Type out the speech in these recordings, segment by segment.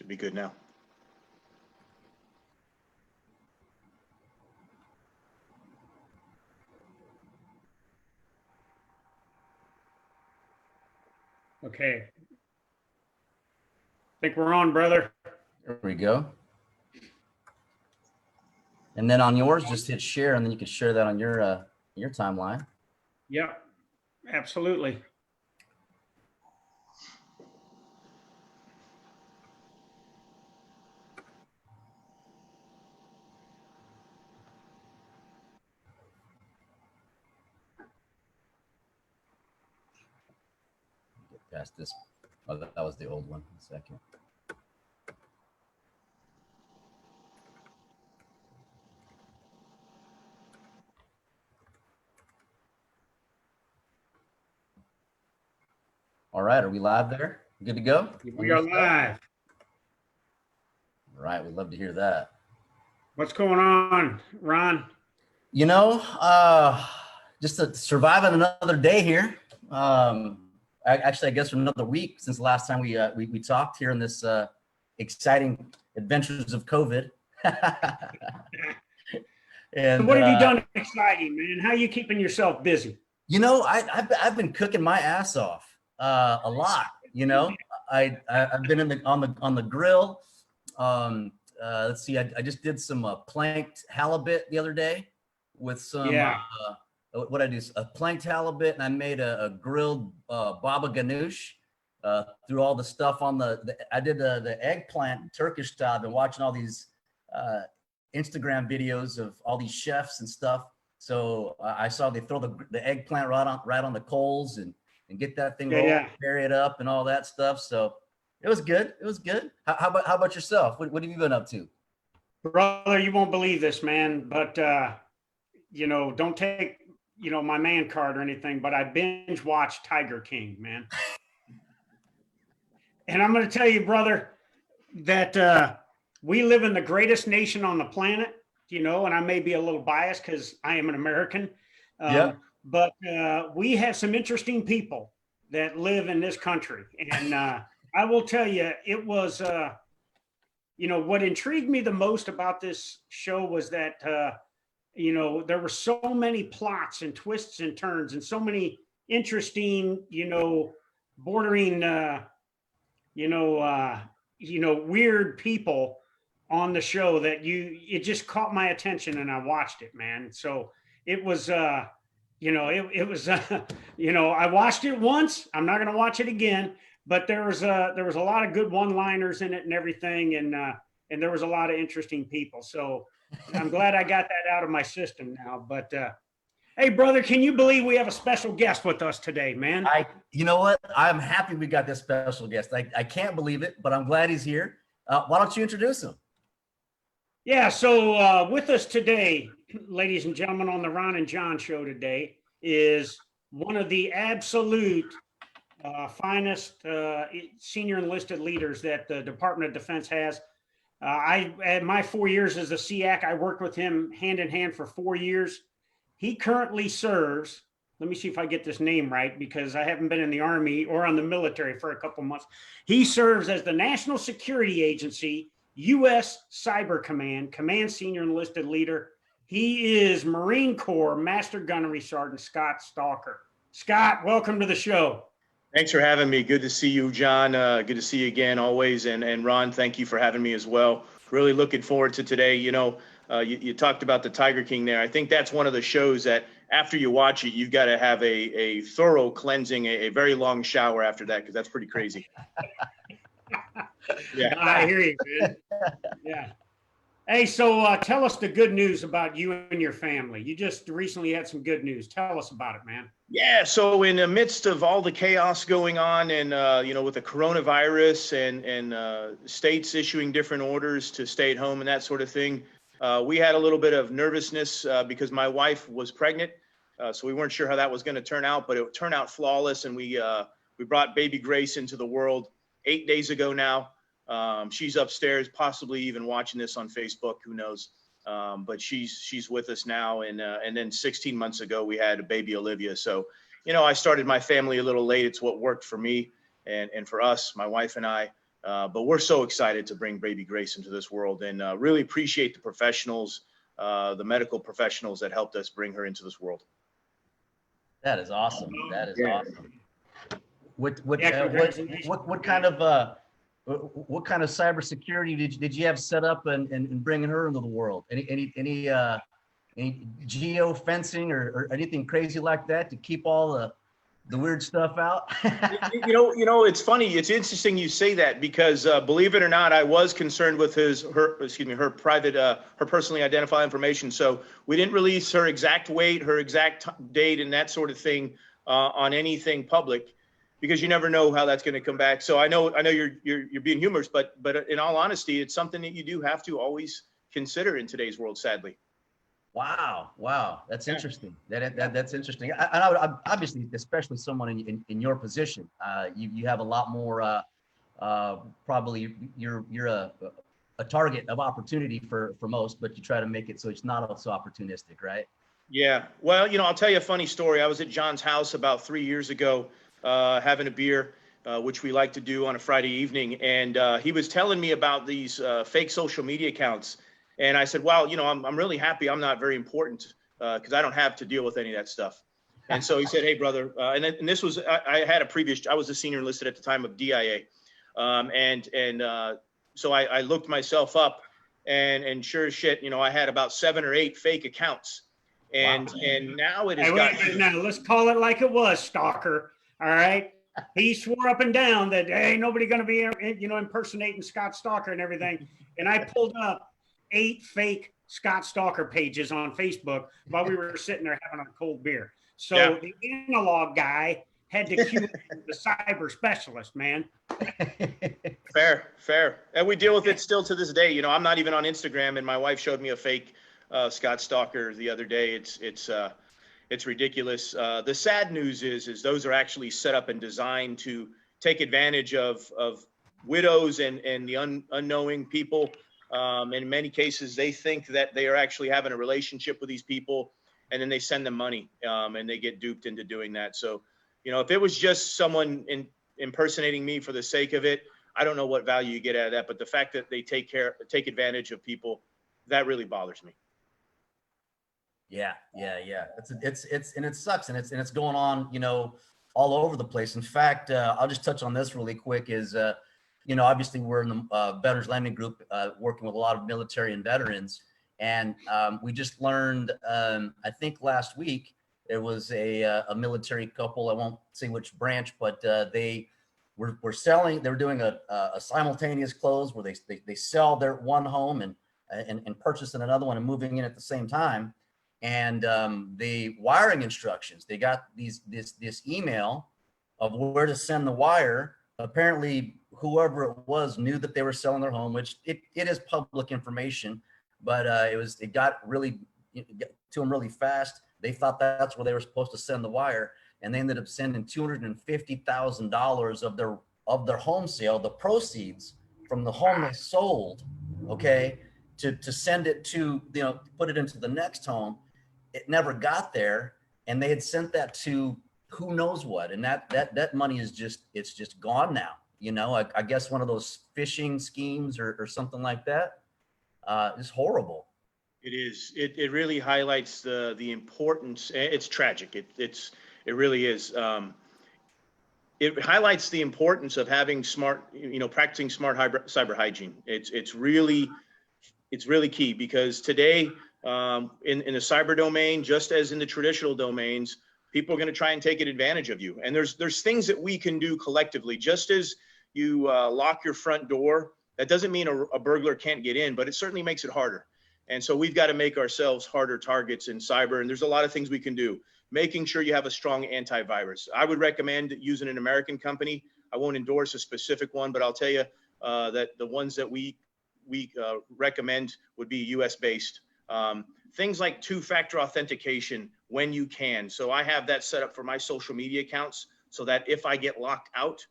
Should be good now. Okay. I think we're on, brother. There we go. And then on yours, just hit share, and then you can share that on your timeline. Yep, absolutely. Get past this. Oh, that was the old one. A second. All right, are we live there? Good to go? We are live. All right, we'd love to hear that. What's going on, Ron? You know, just surviving another day here. Actually, I guess for another week since the last time we talked here in this exciting adventures of COVID. And what have you done exciting, man? How are you keeping yourself busy? You know, I've been cooking my ass off a lot. You know, I've been on the grill. Let's see, I just did some planked halibut the other day with some. What I do is a planked halibut, and I made a grilled baba ganoush through all the stuff on I did the eggplant Turkish style. I've been watching all these Instagram videos of all these chefs and stuff. So I saw they throw the eggplant right on the coals and get that thing rolled, bury it up and all that stuff. So it was good. It was good. How about yourself? What have you been up to? Brother, you won't believe this, man, but you know, don't take my man card or anything, but I binge watched Tiger King, man. And I'm going to tell you, brother, that we live in the greatest nation on the planet, you know, and I may be a little biased because I am an American. But we have some interesting people that live in this country. And I will tell you, it was, you know, what intrigued me the most about this show was that, you know, there were so many plots and twists and turns and so many interesting, you know, bordering, weird people on the show that it just caught my attention and I watched it, man. So it was, you know, it was, you know, I watched it once. I'm not going to watch it again, but there was a lot of good one-liners in it and everything. And there was a lot of interesting people. So I'm glad I got that out of my system now. But hey, brother, can you believe we have a special guest with us today, man? You know what? I'm happy we got this special guest. I can't believe it, but I'm glad he's here. Why don't you introduce him? Yeah, so with us today, ladies and gentlemen, on the Ron and John show today is one of the absolute finest senior enlisted leaders that the Department of Defense has. At my 4 years as a SEAC, I worked with him hand in hand for 4 years. He currently serves, let me see if I get this name right, because I haven't been in the Army or on the military for a couple months. He serves as the National Security Agency, U.S. Cyber Command Senior Enlisted Leader. He is Marine Corps Master Gunnery Sergeant Scott Stalker. Scott, welcome to the show. Thanks for having me. Good to see you, John. Good to see you again, always. And Ron, thank you for having me as well. Really looking forward to today. You know, you talked about the Tiger King there. I think that's one of the shows that after you watch it, you've got to have a thorough cleansing, a very long shower after that, because that's pretty crazy. Yeah, I hear you, man. Yeah. Hey, so tell us the good news about you and your family. You just recently had some good news. Tell us about it, man. Yeah, so in the midst of all the chaos going on and, you know, with the coronavirus and states issuing different orders to stay at home and that sort of thing, we had a little bit of nervousness because my wife was pregnant. So we weren't sure how that was going to turn out, but it turned out flawless. And we brought baby Grace into the world 8 days ago now. She's upstairs, possibly even watching this on Facebook, who knows. But she's with us now. And then 16 months ago, we had a baby Olivia. So, you know, I started my family a little late. It's what worked for me and for us, my wife and I. But we're so excited to bring baby Grace into this world, and really appreciate the professionals, the medical professionals that helped us bring her into this world. That is awesome. That is awesome. What kind of cybersecurity did you have set up and bringing her into the world? Any geo fencing or anything crazy like that to keep all the weird stuff out? It's funny. It's interesting you say that, because believe it or not, I was concerned with her private, her personally identified information. So we didn't release her exact weight, her exact date, and that sort of thing on anything public, because you never know how that's going to come back. So I know you're being humorous, but in all honesty, it's something that you do have to always consider in today's world, sadly. Wow, that's interesting. That's interesting. I obviously, especially someone in your position, you have a lot more. Probably you're a target of opportunity for most, but you try to make it so it's not so opportunistic, right? Yeah. Well, I'll tell you a funny story. I was at John's house about 3 years ago, having a beer, which we like to do on a Friday evening, and he was telling me about these fake social media accounts. And I said, wow, I'm really happy I'm not very important, because I don't have to deal with any of that stuff. And so he said, hey, brother, and this was, I was a senior enlisted at the time of DIA. So I looked myself up, and sure as shit, I had about 7 or 8 fake accounts. And now it has gotten. Now let's call it like it was, stalker. All right. He swore up and down that, hey, nobody going to be, impersonating Scott Stalker and everything. And I pulled up 8 fake Scott Stalker pages on Facebook while we were sitting there having a cold beer. So yeah. The analog guy had to cue the cyber specialist, man. Fair. And we deal with it still to this day. I'm not even on Instagram, and my wife showed me a fake Scott Stalker the other day. It's ridiculous. The sad news is those are actually set up and designed to take advantage of widows and the unknowing people. In many cases, they think that they are actually having a relationship with these people, and then they send them money, and they get duped into doing that. So, if it was just someone impersonating me for the sake of it, I don't know what value you get out of that. But the fact that they take advantage of people, that really bothers me. Yeah. And it sucks, and it's going on, all over the place. In fact, I'll just touch on this really quick. Is obviously we're in the Veterans Lending Group, working with a lot of military and veterans. And we just learned, I think last week, there was a military couple, I won't say which branch, but they were doing a simultaneous close where they sell their one home and purchasing another one and moving in at the same time. And the wiring instructions, they got this email of where to send the wire. Apparently, whoever it was knew that they were selling their home, which it is public information, but it got to them really fast. They thought that's where they were supposed to send the wire, and they ended up sending $250,000 of their home sale, the proceeds from the home they sold, okay, to send it to, put it into the next home. It never got there, and they had sent that to who knows what, and that money is just gone now. I guess one of those phishing schemes or something like that. It's horrible. It is. It really highlights the importance. It's tragic. It really is. It highlights the importance of having practicing smart cyber hygiene. It's really key, because today in the cyber domain, just as in the traditional domains, people are going to try and take advantage of you. And there's things that we can do collectively. Just as you lock your front door, that doesn't mean a burglar can't get in, but it certainly makes it harder. And so we've got to make ourselves harder targets in cyber. And there's a lot of things we can do. Making sure you have a strong antivirus. I would recommend using an American company. I won't endorse a specific one, but I'll tell you that the ones that we recommend would be US based. Things like 2-factor authentication when you can. So I have that set up for my social media accounts, so that if I get locked out,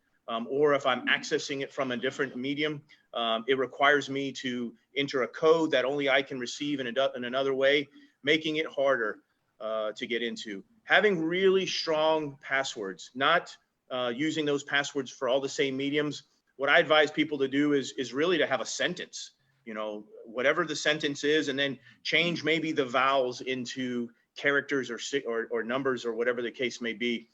or if I'm accessing it from a different medium, it requires me to enter a code that only I can receive in another way, making it harder to get into. Having really strong passwords, not using those passwords for all the same mediums. what I advise people to do is really to have a sentence, you know, whatever the sentence is, and then change maybe the vowels into characters or numbers or whatever the case may be,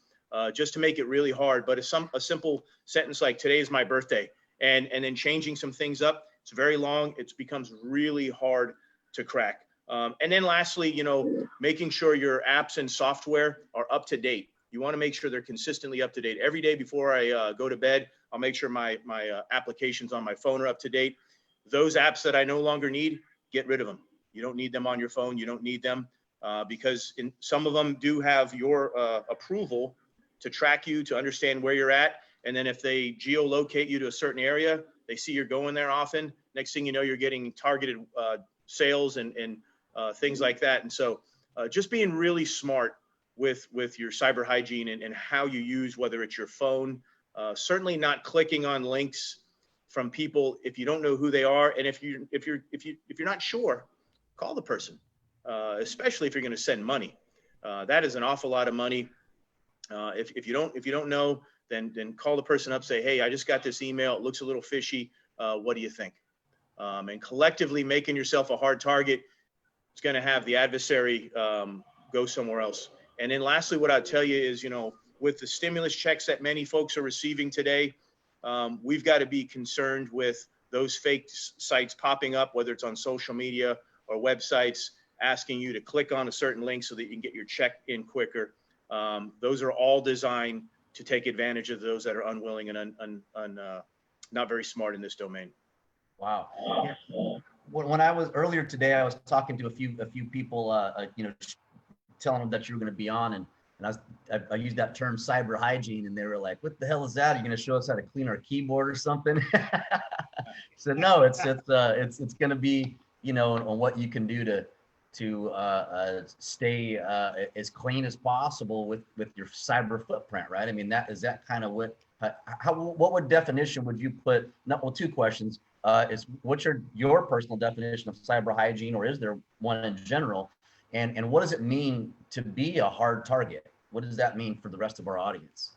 just to make it really hard. But a simple sentence like "today is my birthday," and then changing some things up, it's very long. It becomes really hard to crack. And then lastly, you know, making sure your apps and software are up to date. You want to make sure they're consistently up to date. Every day before I go to bed, I'll make sure my applications on my phone are up to date. Those apps that I no longer need, get rid of them. You don't need them on your phone. You don't need them because some of them do have your approval to track you, to understand where you're at. And then if they geolocate you to a certain area, they see you're going there often. Next thing you know, you're getting targeted sales and things like that. And so just being really smart with your cyber hygiene and how you use, whether it's your phone, certainly not clicking on links from people if you don't know who they are. And if you're not sure, call the person, especially if you're going to send money. That is an awful lot of money. If you don't know, then call the person up, say, hey, I just got this email. It looks a little fishy. What do you think? And collectively making yourself a hard target, it's going to have the adversary go somewhere else. And then lastly, what I'd tell you is, you know, with the stimulus checks that many folks are receiving today, we've got to be concerned with those fake sites popping up, whether it's on social media or websites, asking you to click on a certain link so that you can get your check in quicker. Those are all designed to take advantage of those that are unwilling and not very smart in this domain. Wow. Yeah. When I was earlier today, I was talking to a few people, you know, telling them that you were going to be on, and I used that term cyber hygiene, and they were like, "What the hell is that? Are you going to show us how to clean our keyboard or something?" So no, it's going to be, you know, on what you can do to stay as clean as possible with your cyber footprint, right? I mean, that kind of what would definition would you put? Well, two questions. What's your personal definition of cyber hygiene, or is there one in general? And what does it mean to be a hard target? What does that mean for the rest of our audience?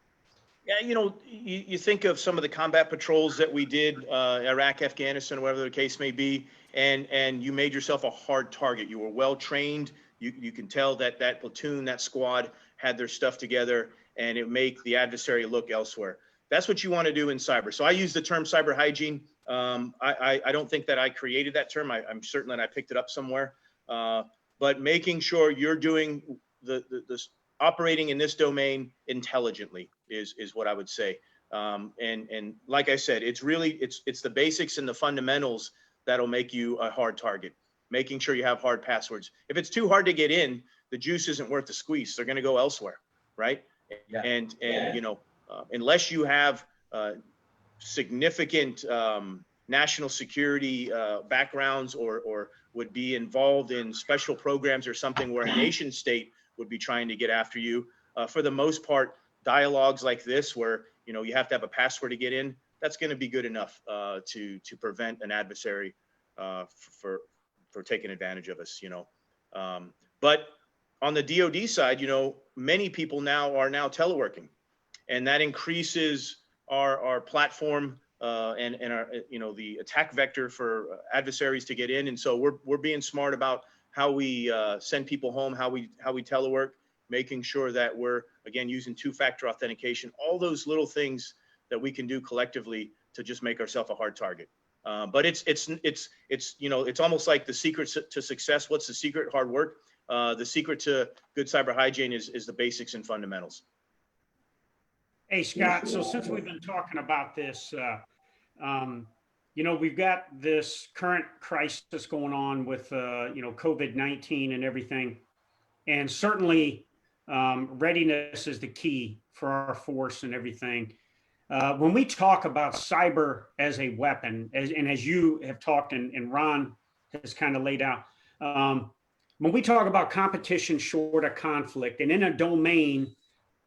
Yeah, you know, you think of some of the combat patrols that we did, Iraq, Afghanistan, whatever the case may be, and you made yourself a hard target. You were well trained. You can tell that platoon, that squad had their stuff together, and it make the adversary look elsewhere. That's what you want to do in cyber. So I use the term cyber hygiene. I don't think that I created that term. I'm certain that I picked it up somewhere. But making sure you're doing the operating in this domain intelligently is what I would say. And like I said, it's the basics and the fundamentals that'll make you a hard target. Making sure you have hard passwords. If it's too hard to get in, the juice isn't worth the squeeze. They're going to go elsewhere, right? Yeah. And you know, unless you have significant national security backgrounds or would be involved in special programs or something where a nation state would be trying to get after you. For the most part, dialogues like this, where you know you have to have a password to get in, that's going to be good enough to prevent an adversary for taking advantage of us. You know, but on the DoD side, you know, many people are now teleworking, and that increases our platform. And our, you know, the attack vector for adversaries to get in. And so we're being smart about how we send people home, how we telework, making sure that we're, again, using two-factor authentication, all those little things that we can do collectively to just make ourselves a hard target. But it's you know, it's almost like the secret to success. What's the secret? Hard work. The secret to good cyber hygiene is the basics and fundamentals. Hey, Scott, so since we've been talking about this, you know, we've got this current crisis going on with, you know, COVID-19 and everything. And certainly readiness is the key for our force and everything. When we talk about cyber as a weapon, as you have talked and Ron has kind of laid out, when we talk about competition short of conflict and in a domain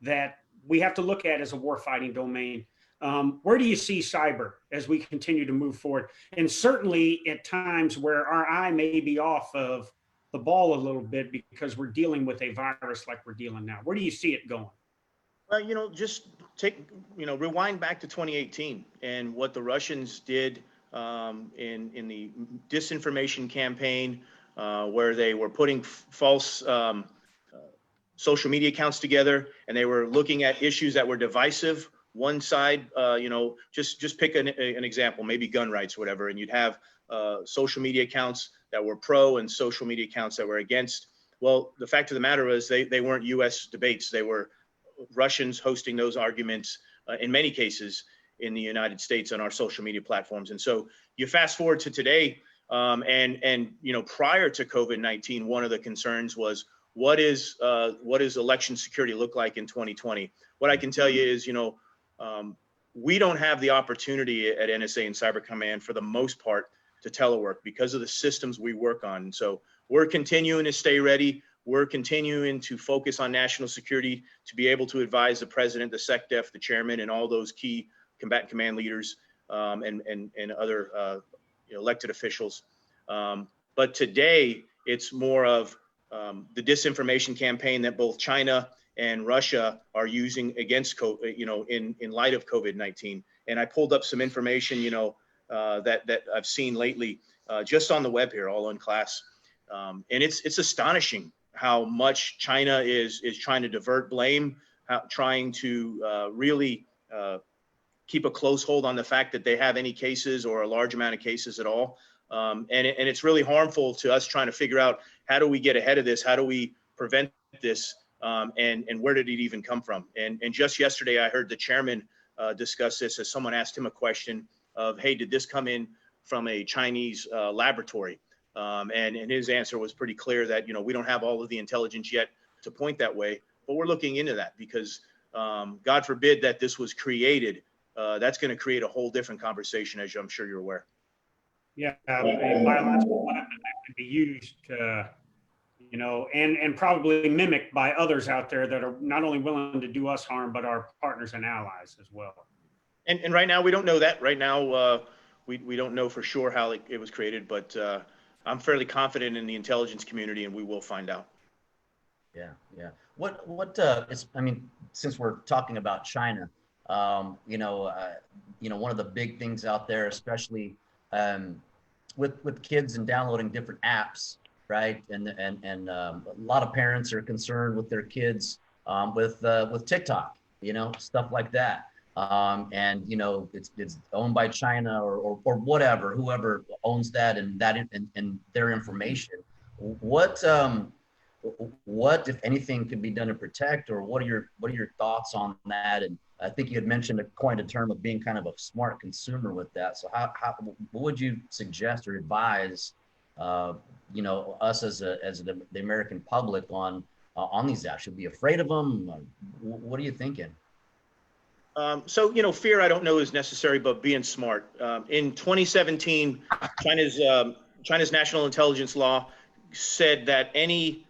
that we have to look at as a warfighting domain, where do you see cyber as we continue to move forward? And certainly at times where our eye may be off of the ball a little bit because we're dealing with a virus like we're dealing now. Where do you see it going? Well, just rewind back to 2018 and what the Russians did in the disinformation campaign, where they were putting false social media accounts together, and they were looking at issues that were divisive. One side, just pick an example, maybe gun rights, whatever, and you'd have social media accounts that were pro and social media accounts that were against. Well, the fact of the matter is they weren't U.S. debates. They were Russians hosting those arguments in many cases in the United States on our social media platforms. And so you fast forward to today, and prior to COVID-19, one of the concerns was what is election security look like in 2020? What I can tell you is, we don't have the opportunity at NSA and Cyber Command for the most part to telework because of the systems we work on. So we're continuing to stay ready. We're continuing to focus on national security to be able to advise the president, the SecDef, the chairman, and all those key combatant command leaders and other elected officials. But today, it's more of the disinformation campaign that both China and Russia are using against COVID, in light of COVID-19. And I pulled up some information, that I've seen lately, just on the web here, all in class. And it's astonishing how much China is trying to divert blame, trying to really keep a close hold on the fact that they have any cases or a large amount of cases at all. And it's really harmful to us trying to figure out, how do we get ahead of this? How do we prevent this? And where did it even come from? And just yesterday, I heard the chairman discuss this as someone asked him a question of, hey, did this come in from a Chinese laboratory? And his answer was pretty clear that, we don't have all of the intelligence yet to point that way, but we're looking into that because God forbid that this was created. That's going to create a whole different conversation, as I'm sure you're aware. Yeah, a biological weapon that could be used, and probably mimicked by others out there that are not only willing to do us harm, but our partners and allies as well. And right now, we don't know that. Right now, we don't know for sure how it was created, but I'm fairly confident in the intelligence community, and we will find out. Yeah. Since we're talking about China, one of the big things out there, especially with kids and downloading different apps, right? And a lot of parents are concerned with their kids with TikTok, stuff like that. It's owned by China or whatever, whoever owns that and their information. What if anything can be done to protect, or what are your thoughts on that? And I think you had mentioned coined a term of being kind of a smart consumer with that. So what would you suggest or advise us as the American public on these apps? Should we be afraid of them? What are you thinking? Fear, I don't know is necessary, but being smart. In 2017, China's national intelligence law said that any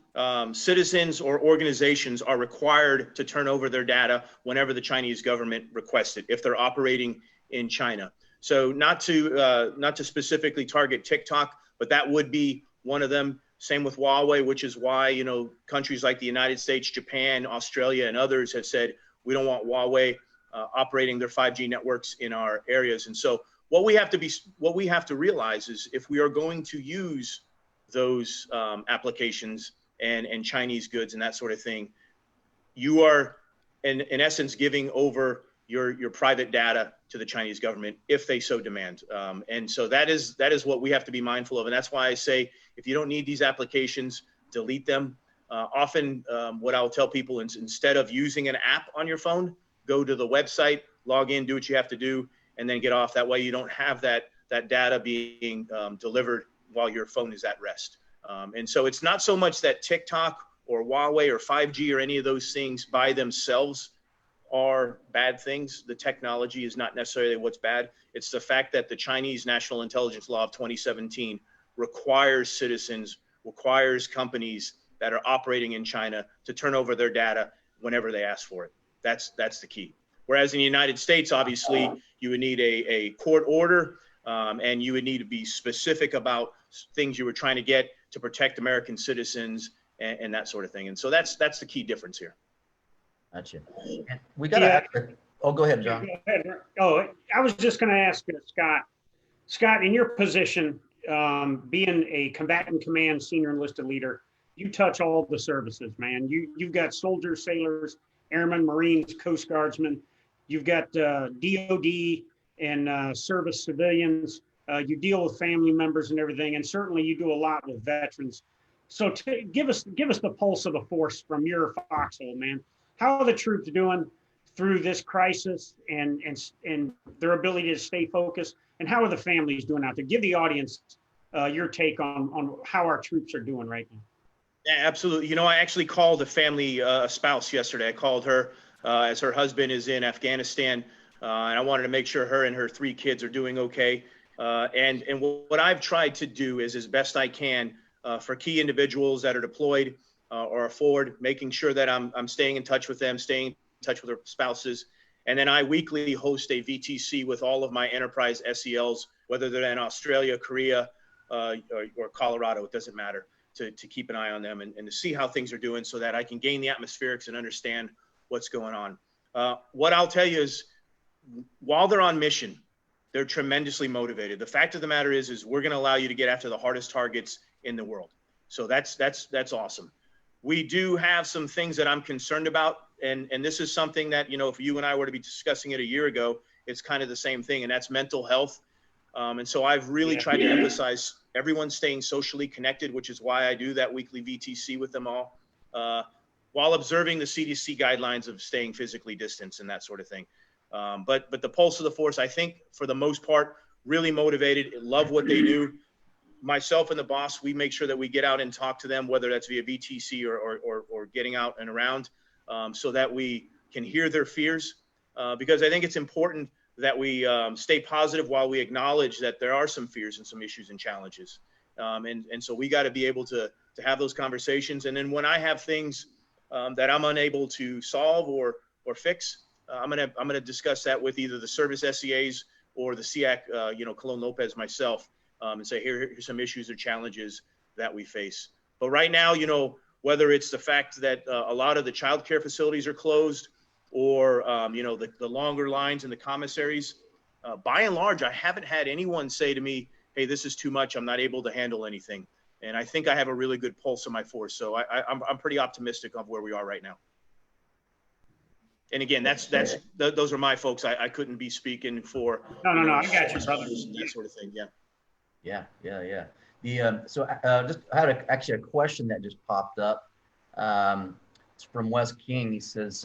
citizens or organizations are required to turn over their data whenever the Chinese government requests it, if they're operating in China. So not to specifically target TikTok, but that would be one of them. Same with Huawei, which is why, countries like the United States, Japan, Australia, and others have said, we don't want Huawei operating their 5G networks in our areas. And so what we have to realize is, if we are going to use those applications and Chinese goods and that sort of thing, you are in essence giving over your private data to the Chinese government if they so demand. And so that is what we have to be mindful of. And that's why I say, if you don't need these applications, delete them. Often what I'll tell people is, instead of using an app on your phone, go to the website, log in, do what you have to do, and then get off. That way you don't have that data being delivered while your phone is at rest. And so it's not so much that TikTok or Huawei or 5G or any of those things by themselves are bad things. The technology is not necessarily what's bad. It's the fact that the Chinese National Intelligence Law of 2017 requires citizens, requires companies that are operating in China to turn over their data whenever they ask for it. That's the key. Whereas in the United States, obviously, you would need a court order, and you would need to be specific about things you were trying to get to protect American citizens and that sort of thing. And so that's the key difference here. Gotcha. And we got to, oh, go ahead, John. Go ahead. Oh, I was just going to ask Scott. Scott, in your position, being a combatant command senior enlisted leader, you touch all the services, man. You've got soldiers, sailors, airmen, Marines, Coast Guardsmen. You've got DOD and service civilians. You deal with family members and everything, and certainly you do a lot with veterans. So give us the pulse of the force from your foxhole, man. How are the troops doing through this crisis and their ability to stay focused? And how are the families doing out there? Give the audience your take on how our troops are doing right now. Yeah, absolutely. You know, I actually called a family spouse yesterday. I called her as her husband is in Afghanistan, and I wanted to make sure her and her 3 kids are doing okay. And what I've tried to do is, as best I can, for key individuals that are deployed or forward, making sure that I'm staying in touch with them, staying in touch with their spouses. And then I weekly host a VTC with all of my enterprise SELs, whether they're in Australia, Korea, or Colorado, it doesn't matter, to keep an eye on them and to see how things are doing so that I can gain the atmospherics and understand what's going on. What I'll tell you is, while they're on mission, they're tremendously motivated. The fact of the matter is we're going to allow you to get after the hardest targets in the world. So that's awesome. We do have some things that I'm concerned about. And this is something that, you know, if you and I were to be discussing it a year ago, it's kind of the same thing, and that's mental health. And so I've really tried to emphasize everyone staying socially connected, which is why I do that weekly VTC with them all, while observing the CDC guidelines of staying physically distanced and that sort of thing. But the pulse of the force, I think, for the most part, really motivated, love what they do. Myself and the boss, we make sure that we get out and talk to them, whether that's via VTC or getting out and around, so that we can hear their fears. Because I think it's important that we stay positive while we acknowledge that there are some fears and some issues and challenges. And so we got to be able to have those conversations. And then when I have things that I'm unable to solve or fix, I'm gonna discuss that with either the service SEAs or the SEAC, Colon Lopez, myself, and say, here's some issues or challenges that we face. But right now, you know, whether it's the fact that a lot of the child care facilities are closed, or the longer lines in the commissaries, by and large, I haven't had anyone say to me, hey, this is too much, I'm not able to handle anything. And I think I have a really good pulse of my force. So I'm pretty optimistic of where we are right now. And again, those are my folks. I couldn't be speaking for. No, I got you, brother. That sort of thing, yeah. Yeah. So I had actually a question that just popped up. It's from Wes King. He says,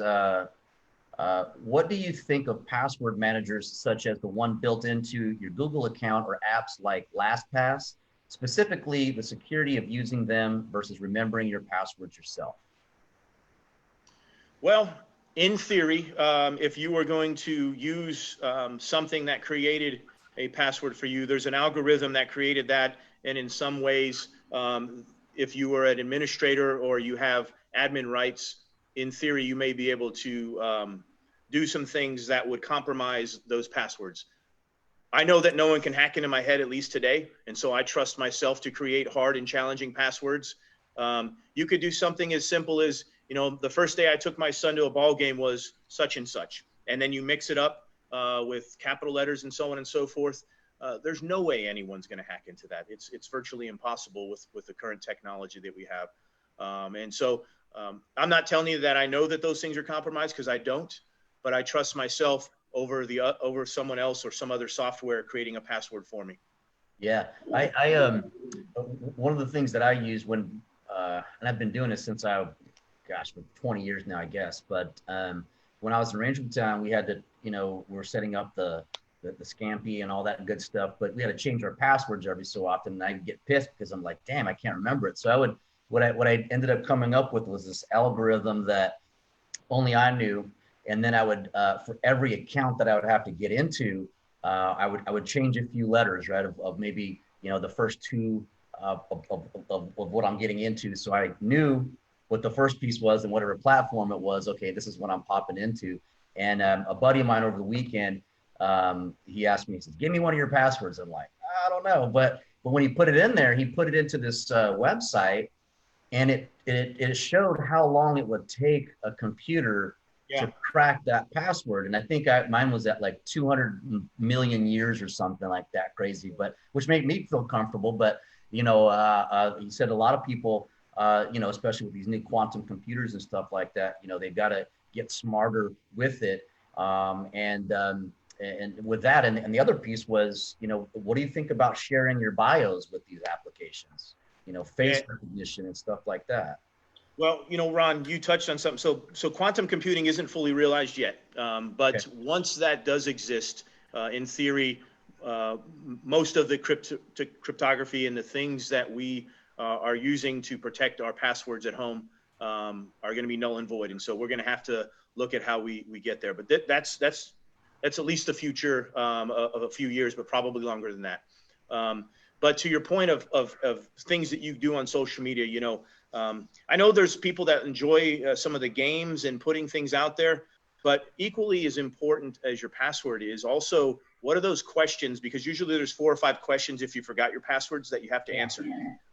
what do you think of password managers such as the one built into your Google account or apps like LastPass, specifically the security of using them versus remembering your passwords yourself? Well, in theory, if you were going to use something that created a password for you, there's an algorithm that created that. And in some ways, if you were an administrator or you have admin rights, in theory, you may be able to do some things that would compromise those passwords. I know that no one can hack into my head, at least today. And so I trust myself to create hard and challenging passwords. You could do something as simple as, the first day I took my son to a ball game was such and such. And then you mix it up with capital letters and so on and so forth. There's no way anyone's going to hack into that. It's virtually impossible with the current technology that we have. And so I'm not telling you that I know that those things are compromised, because I don't, but I trust myself over someone else or some other software creating a password for me. Yeah, one of the things that I use when, and I've been doing this since for 20 years now, I guess. But when I was in Ranger Battalion, we had to, we're setting up the Scampi and all that good stuff, but we had to change our passwords every so often. And I would get pissed because I'm like, damn, I can't remember it. So what I ended up coming up with was this algorithm that only I knew. And then I would, for every account that I would have to get into, I would change a few letters, right, of maybe, the first two of what I'm getting into. So I knew what the first piece was and whatever platform it was. Okay, this is what I'm popping into. And a buddy of mine over the weekend, he asked me, he says, give me one of your passwords. I'm like, I don't know. But when he put it in there, he put it into this website, and it showed how long it would take a computer to crack that password. And I think mine was at like 200 million years or something like that, crazy, but which made me feel comfortable. But, you know, he said a lot of people, you know, especially with these new quantum computers and stuff like that, you know, they've got to get smarter with it. And with that, and the other piece was, you know, what do you think about sharing your bios with these applications? You know, face recognition and stuff like that. Well, you know, Ron, you touched on something. So quantum computing isn't fully realized yet, but once that does exist, in theory, most of the cryptography and the things that we are using to protect our passwords at home are going to be null and void. And so we're going to have to look at how we get there. But that's at least the future of a few years, but probably longer than that. But to your point of things that you do on social media, you know, I know there's people that enjoy some of the games and putting things out there, but equally as important as your password is also, what are those questions? Because usually there's 4 or 5 questions if you forgot your passwords that you have to answer.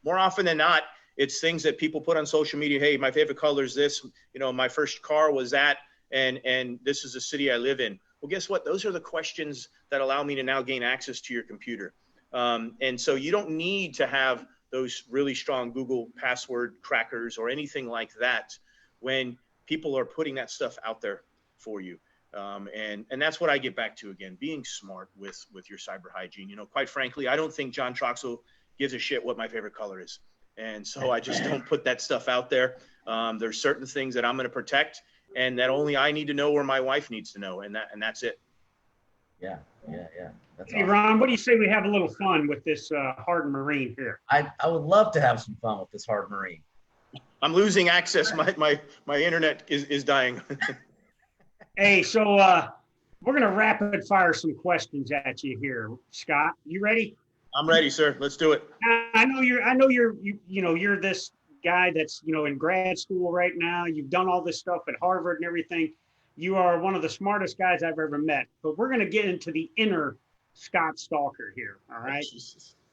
More often than not, it's things that people put on social media. Hey, my favorite color is this, you know, my first car was that, and this is the city I live in. Well, guess what? Those are the questions that allow me to now gain access to your computer. And so you don't need to have those really strong Google password crackers or anything like that when people are putting that stuff out there for you. And that's what I get back to again, being smart with your cyber hygiene. You know, quite frankly, I don't think John Troxel gives a shit what my favorite color is. And so I just don't put that stuff out there. There's certain things that I'm going to protect and that only I need to know or my wife needs to know. And that's it. Yeah. That's hey, awesome. Ron, what do you say we have a little fun with this hardened Marine here? I would love to have some fun with this hardened Marine. I'm losing access. My internet is dying. Hey, so we're going to rapid fire some questions at you here. Scott, you ready? I'm ready, sir. Let's do it. I know you're this guy that's, you know, in grad school right now. You've done all this stuff at Harvard and everything. You are one of the smartest guys I've ever met, but we're going to get into the inner Scott Stalker here. All right. Oh,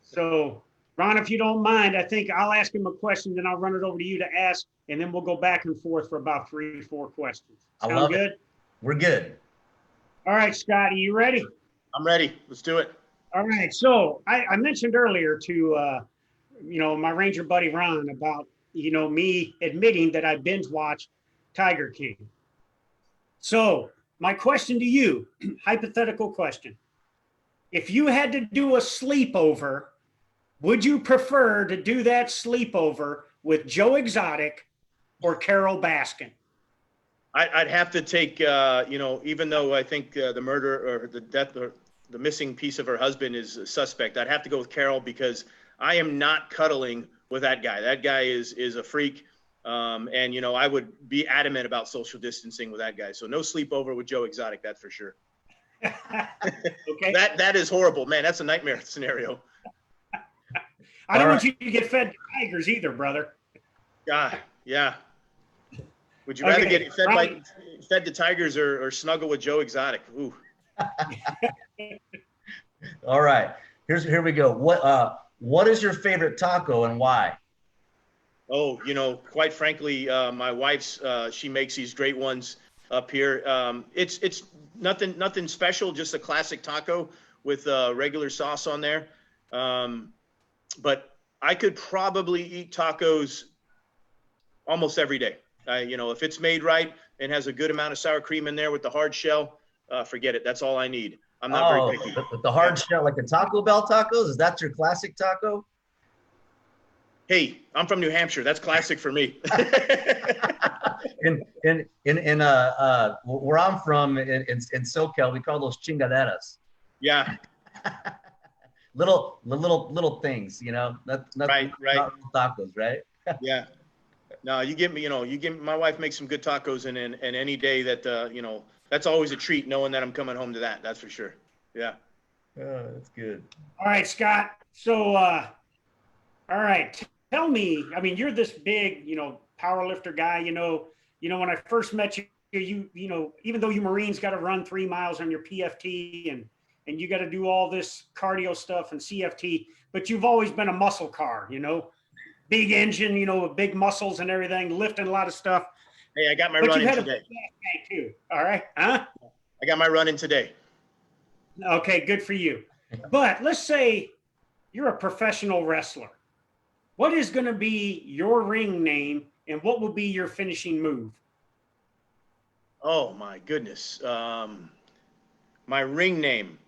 so Ron, if you don't mind, I think I'll ask him a question, then I'll run it over to you to ask, and then we'll go back and forth for about 3 or 4 questions. Sound good? It. We're good. All right, Scott, are you ready? I'm ready. Let's do it. All right. So I mentioned earlier to, you know, my Ranger buddy Ron about, you know, me admitting that I binge watched Tiger King. So my question to you, hypothetical question. If you had to do a sleepover, would you prefer to do that sleepover with Joe Exotic or Carol Baskin? I'd have to take, you know, even though I think the murder or the death or the missing piece of her husband is a suspect, I'd have to go with Carol because I am not cuddling with that guy. That guy is a freak. And, you know, I would be adamant about social distancing with that guy. So no sleepover with Joe Exotic, that's for sure. Okay. That is horrible, man. That's a nightmare scenario. I don't want you to get fed to tigers either, brother. Yeah. Would you rather get fed to tigers or snuggle with Joe Exotic? Ooh. All right. Here we go. What is your favorite taco and why? Oh, you know, quite frankly, my wife's she makes these great ones up here. It's nothing special, just a classic taco with regular sauce on there. But I could probably eat tacos almost every day. You know, if it's made right and has a good amount of sour cream in there with the hard shell, forget it. That's all I need. I'm not very picky. The hard shell, like the Taco Bell tacos, is that your classic taco? Hey, I'm from New Hampshire. That's classic for me. in where I'm from in SoCal, we call those chingaderas. Yeah. little things, you know. Right. Not tacos, right? Yeah. No, you give me, my wife makes some good tacos and any day that, you know, that's always a treat knowing that I'm coming home to that. That's for sure. Yeah. Oh, that's good. All right, Scott. So, all right, tell me, I mean, you're this big, you know, power lifter guy, you know, when I first met you, you know, even though you Marines got to run 3 miles on your PFT and you got to do all this cardio stuff and CFT, but you've always been a muscle car, you know, big engine, you know, with big muscles and everything, lifting a lot of stuff. Hey, I got my But run you in had a today. big flashbang too. All right. Huh? I got my run in today. Okay, good for you. But let's say you're a professional wrestler. What is going to be your ring name and what will be your finishing move? Oh my goodness. My ring name.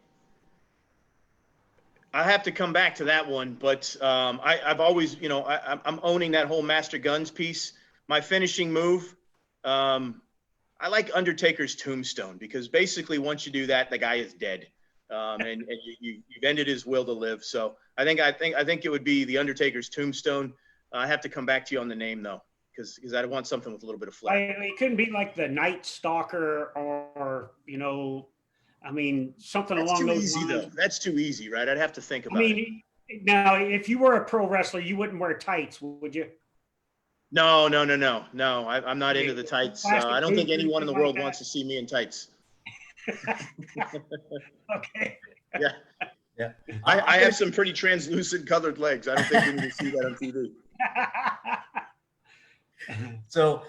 I have to come back to that one, but I've always, I'm owning that whole Master Guns piece. My finishing move, I like Undertaker's tombstone because basically once you do that, the guy is dead, and you've ended his will to live. So I think it would be the Undertaker's tombstone. I have to come back to you on the name though, because I want something with a little bit of flair. It couldn't be like the Night Stalker or I mean, something That's along too those easy lines. though. That's too easy, right? I'd have to think I about it. mean, now if you were a pro wrestler, you wouldn't wear tights, would you? No. I'm not into the tights. Plastic I don't think boots or anyone in the anything like world that? wants to see me in tights. Okay. Yeah. Yeah. I have some pretty translucent colored legs. I don't think you need to see that on TV. So,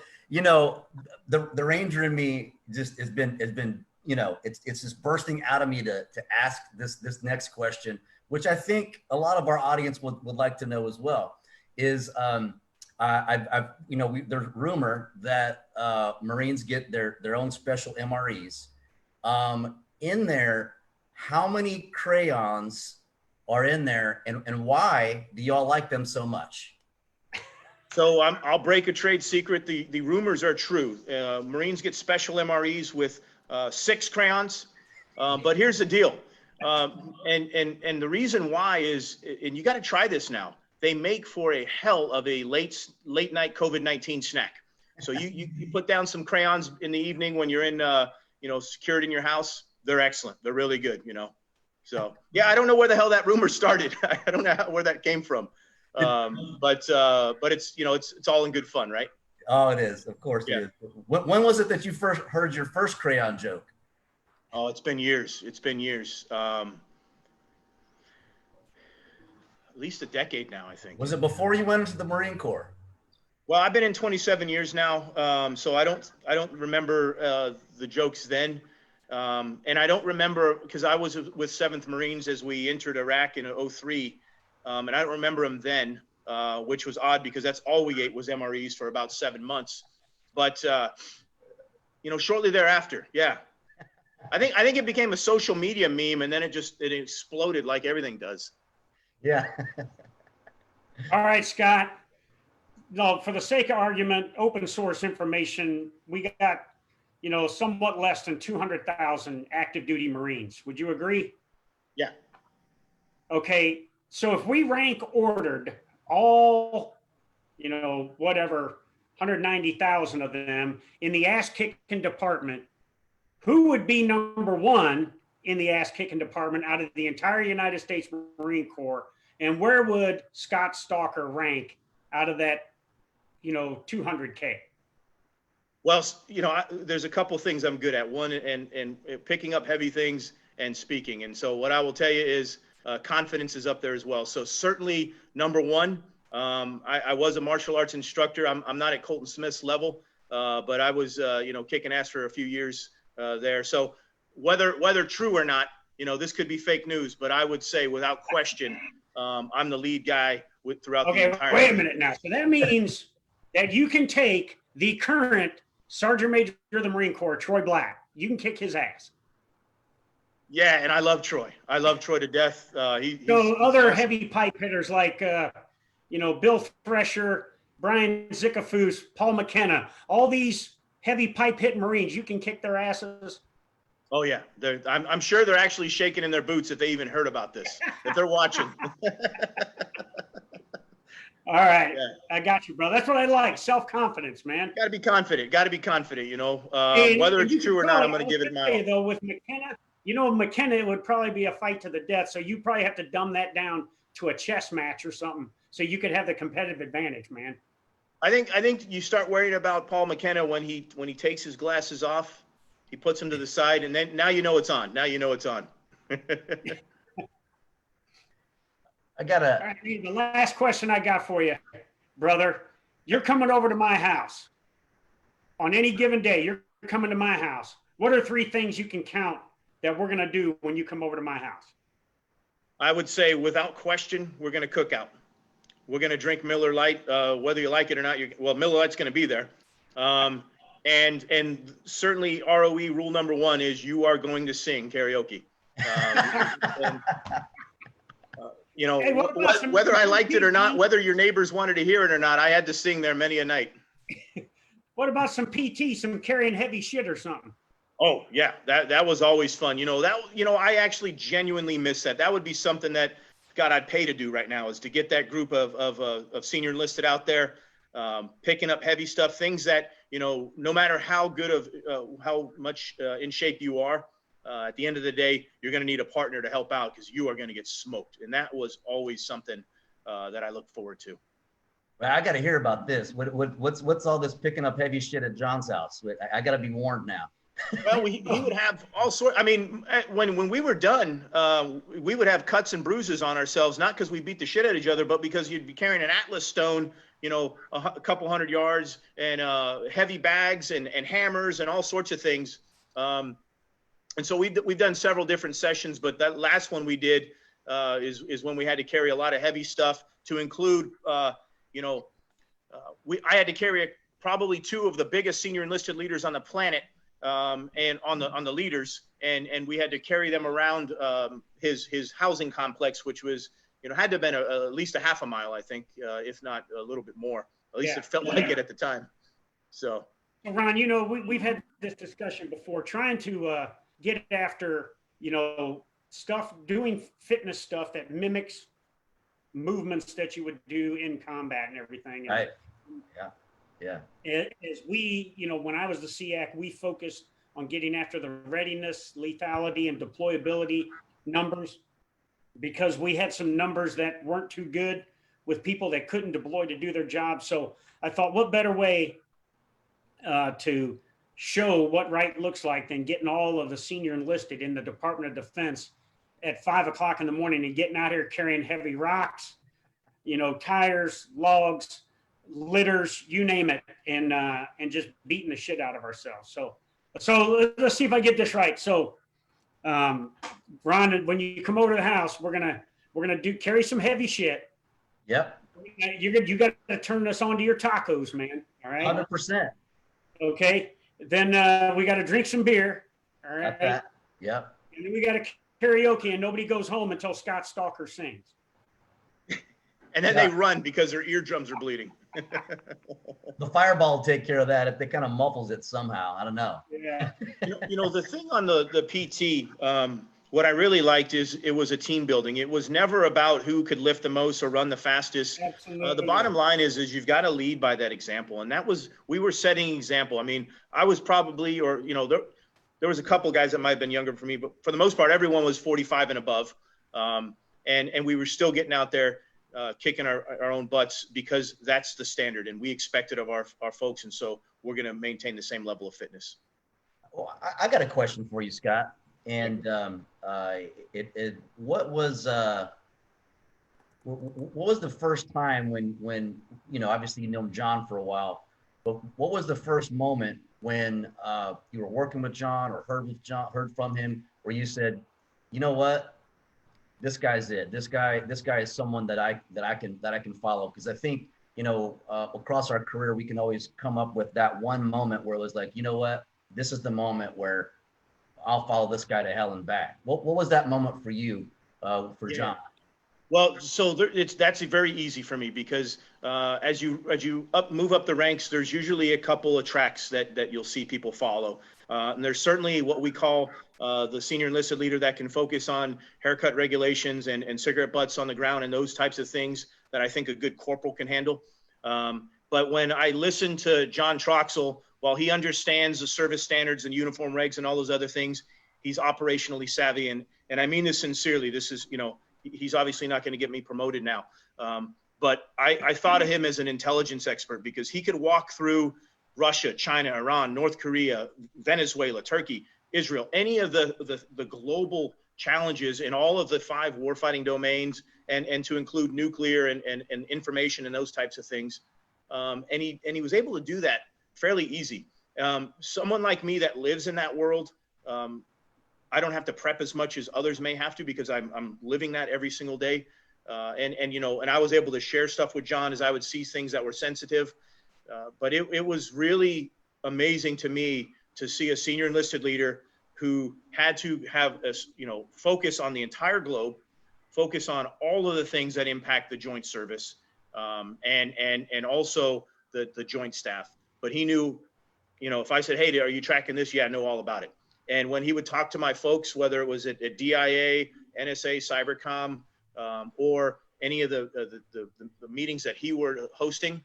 the Ranger in me just has been, it's just bursting out of me to ask this next question, which I think a lot of our audience would like to know as well. Is there's rumor that Marines get their own special MREs. In there, how many crayons are in there, and why do y'all like them so much? So I'll break a trade secret. The rumors are true. Marines get special MREs with 6 crayons. But here's the deal. And the reason why is, and you got to try this now. They make for a hell of a late night COVID-19 snack. So you put down some crayons in the evening when you're in, secured in your house. They're excellent. They're really good, So yeah, I don't know where the hell that rumor started. I don't know where that came from. But it's, it's all in good fun, right? Oh, it is. Of course Yeah. it is. When was it that you first heard your first crayon joke? Oh, it's been years. It's been years. At least a decade now, I think. Was it before you went into the Marine Corps? Well, I've been in 27 years now, so I don't remember the jokes then, and I don't remember because I was with 7th Marines as we entered Iraq in '03, and I don't remember them then, which was odd because that's all we ate was MREs for about 7 months, but shortly thereafter, yeah, I think it became a social media meme, and then it exploded like everything does. Yeah. All right, Scott. No, for the sake of argument, open source information, we got, somewhat less than 200,000 active duty Marines. Would you agree? Yeah. Okay. So if we rank ordered all, 190,000 of them in the ass kicking department, who would be number 1 in the ass kicking department out of the entire United States Marine Corps? And where would Scott Stalker rank out of that, 200K? Well, there's a couple things I'm good at. One, and picking up heavy things and speaking. And so what I will tell you is confidence is up there as well. So certainly number 1, I was a martial arts instructor. I'm not at Colton Smith's level, but I was, kicking ass for a few years there. So whether true or not, this could be fake news, but I would say without question, I'm the lead guy throughout the entire. Wait a minute now. So that means that you can take the current Sergeant Major of the Marine Corps, Troy Black. You can kick his ass. Yeah, and I love Troy. I love Troy to death. He's other awesome. Heavy pipe hitters like, Bill Thresher, Brian Zickafoose, Paul McKenna, all these heavy pipe hitting Marines, you can kick their asses. Oh yeah, I'm sure they're actually shaking in their boots if they even heard about this, if they're watching. All right, Yeah. I got you, bro. That's what I like, self-confidence, man. Got to be confident. And Whether it's you true or could not, I'm probably- going to give it I'll my tell you, all. though, with McKenna, McKenna, it would probably be a fight to the death. So you probably have to dumb that down to a chess match or something, so you could have the competitive advantage, man. I think you start worrying about Paul McKenna when he takes his glasses off, he puts them to the side, and then now it's on. Now it's on. I gotta. All right, the last question I got for you, brother. You're coming over to my house. on any given day, you're coming to my house. What are 3 things you can count that we're going to do when you come over to my house? I would say without question, we're going to cook out. We're going to drink Miller Lite, whether you like it or not. Well, Miller Lite's going to be there. And certainly ROE rule number 1 is you are going to sing karaoke. And, you know, Hey, whether I liked it or not, whether your neighbors wanted to hear it or not, I had to sing there many a night. What about some PT, some carrying heavy shit or something? Oh yeah, that was always fun. I actually genuinely miss that. That would be something that, God, I'd pay to do right now, is to get that group of senior enlisted out there, picking up heavy stuff, things that, no matter how good how much in shape you are, at the end of the day, you're going to need a partner to help out because you are going to get smoked. And that was always something that I look forward to. Well, I got to hear about this. What's all this picking up heavy shit at John's house? I got to be warned now. Well, he would have all sorts. I mean, when we were done, we would have cuts and bruises on ourselves, not because we beat the shit out of each other, but because you'd be carrying an Atlas stone, a couple 100 yards, and heavy bags and hammers and all sorts of things. And so we've done several different sessions, but that last one we did is when we had to carry a lot of heavy stuff, to include, I had to carry probably 2 of the biggest senior enlisted leaders on the planet. And on the leaders, and we had to carry them around his housing complex, which was, had to have been at least a half a mile, I think, if not a little bit more. At least it felt like it at the time. So, Ron, we've had this discussion before, trying to get after, stuff, doing fitness stuff that mimics movements that you would do in combat and everything. Right. Yeah. Yeah. As we, when I was the SEAC, we focused on getting after the readiness, lethality, and deployability numbers, because we had some numbers that weren't too good with people that couldn't deploy to do their job. So I thought, what better way to show what right looks like than getting all of the senior enlisted in the Department of Defense at 5 o'clock in the morning and getting out here carrying heavy rocks, tires, logs, litters, you name it, and just beating the shit out of ourselves. So let's see if I get this right. So, Ron, when you come over to the house, we're gonna carry some heavy shit. Yep. You got to turn this on to your tacos, man. All right. 100%. Okay. Then we got to drink some beer. All right. Got that. Yep. And then we got to karaoke, and nobody goes home until Scott Stalker sings. And then they run because their eardrums are bleeding. The fireball will take care of that if it kind of muffles it somehow. I don't know. Yeah. The thing on the PT, what I really liked is it was a team building. It was never about who could lift the most or run the fastest. Absolutely. The bottom line is you've got to lead by that example. And we were setting an example. I mean, I was probably, there was a couple guys that might have been younger for me, but for the most part, everyone was 45 and above. And we were still getting out there, kicking our own butts, because that's the standard and we expect it of our folks. And so we're going to maintain the same level of fitness. Well, I got a question for you, Scott. And what was the first time when obviously you know John for a while, but what was the first moment when you were working with John or heard from him, where you said, you know what, this guy's it. This guy is someone that I can follow? Because I think across our career we can always come up with that one moment where it was like, you know what, this is the moment where I'll follow this guy to hell and back. What was that moment for you, for John? Well, so that's very easy for me, because as you move up the ranks, there's usually a couple of tracks that you'll see people follow. And there's certainly what we call the senior enlisted leader that can focus on haircut regulations and cigarette butts on the ground and those types of things that I think a good corporal can handle. But when I listen to John Troxel, while he understands the service standards and uniform regs and all those other things, he's operationally savvy. And I mean this sincerely. This is, he's obviously not going to get me promoted now. But I thought of him as an intelligence expert, because he could walk through Russia, China, Iran, North Korea, Venezuela, Turkey, Israel, any of the global challenges in all of the 5 warfighting domains, and to include nuclear and information and those types of things. And he was able to do that fairly easy. Someone like me that lives in that world, I don't have to prep as much as others may have to because I'm living that every single day. And I was able to share stuff with John as I would see things that were sensitive. But it was really amazing to me to see a senior enlisted leader who had to have a, focus on the entire globe, focus on all of the things that impact the joint service, and also the joint staff. But he knew, if I said, hey, are you tracking this? Yeah, I know all about it. And when he would talk to my folks, whether it was at DIA, NSA, Cybercom, or any of the meetings that he were hosting,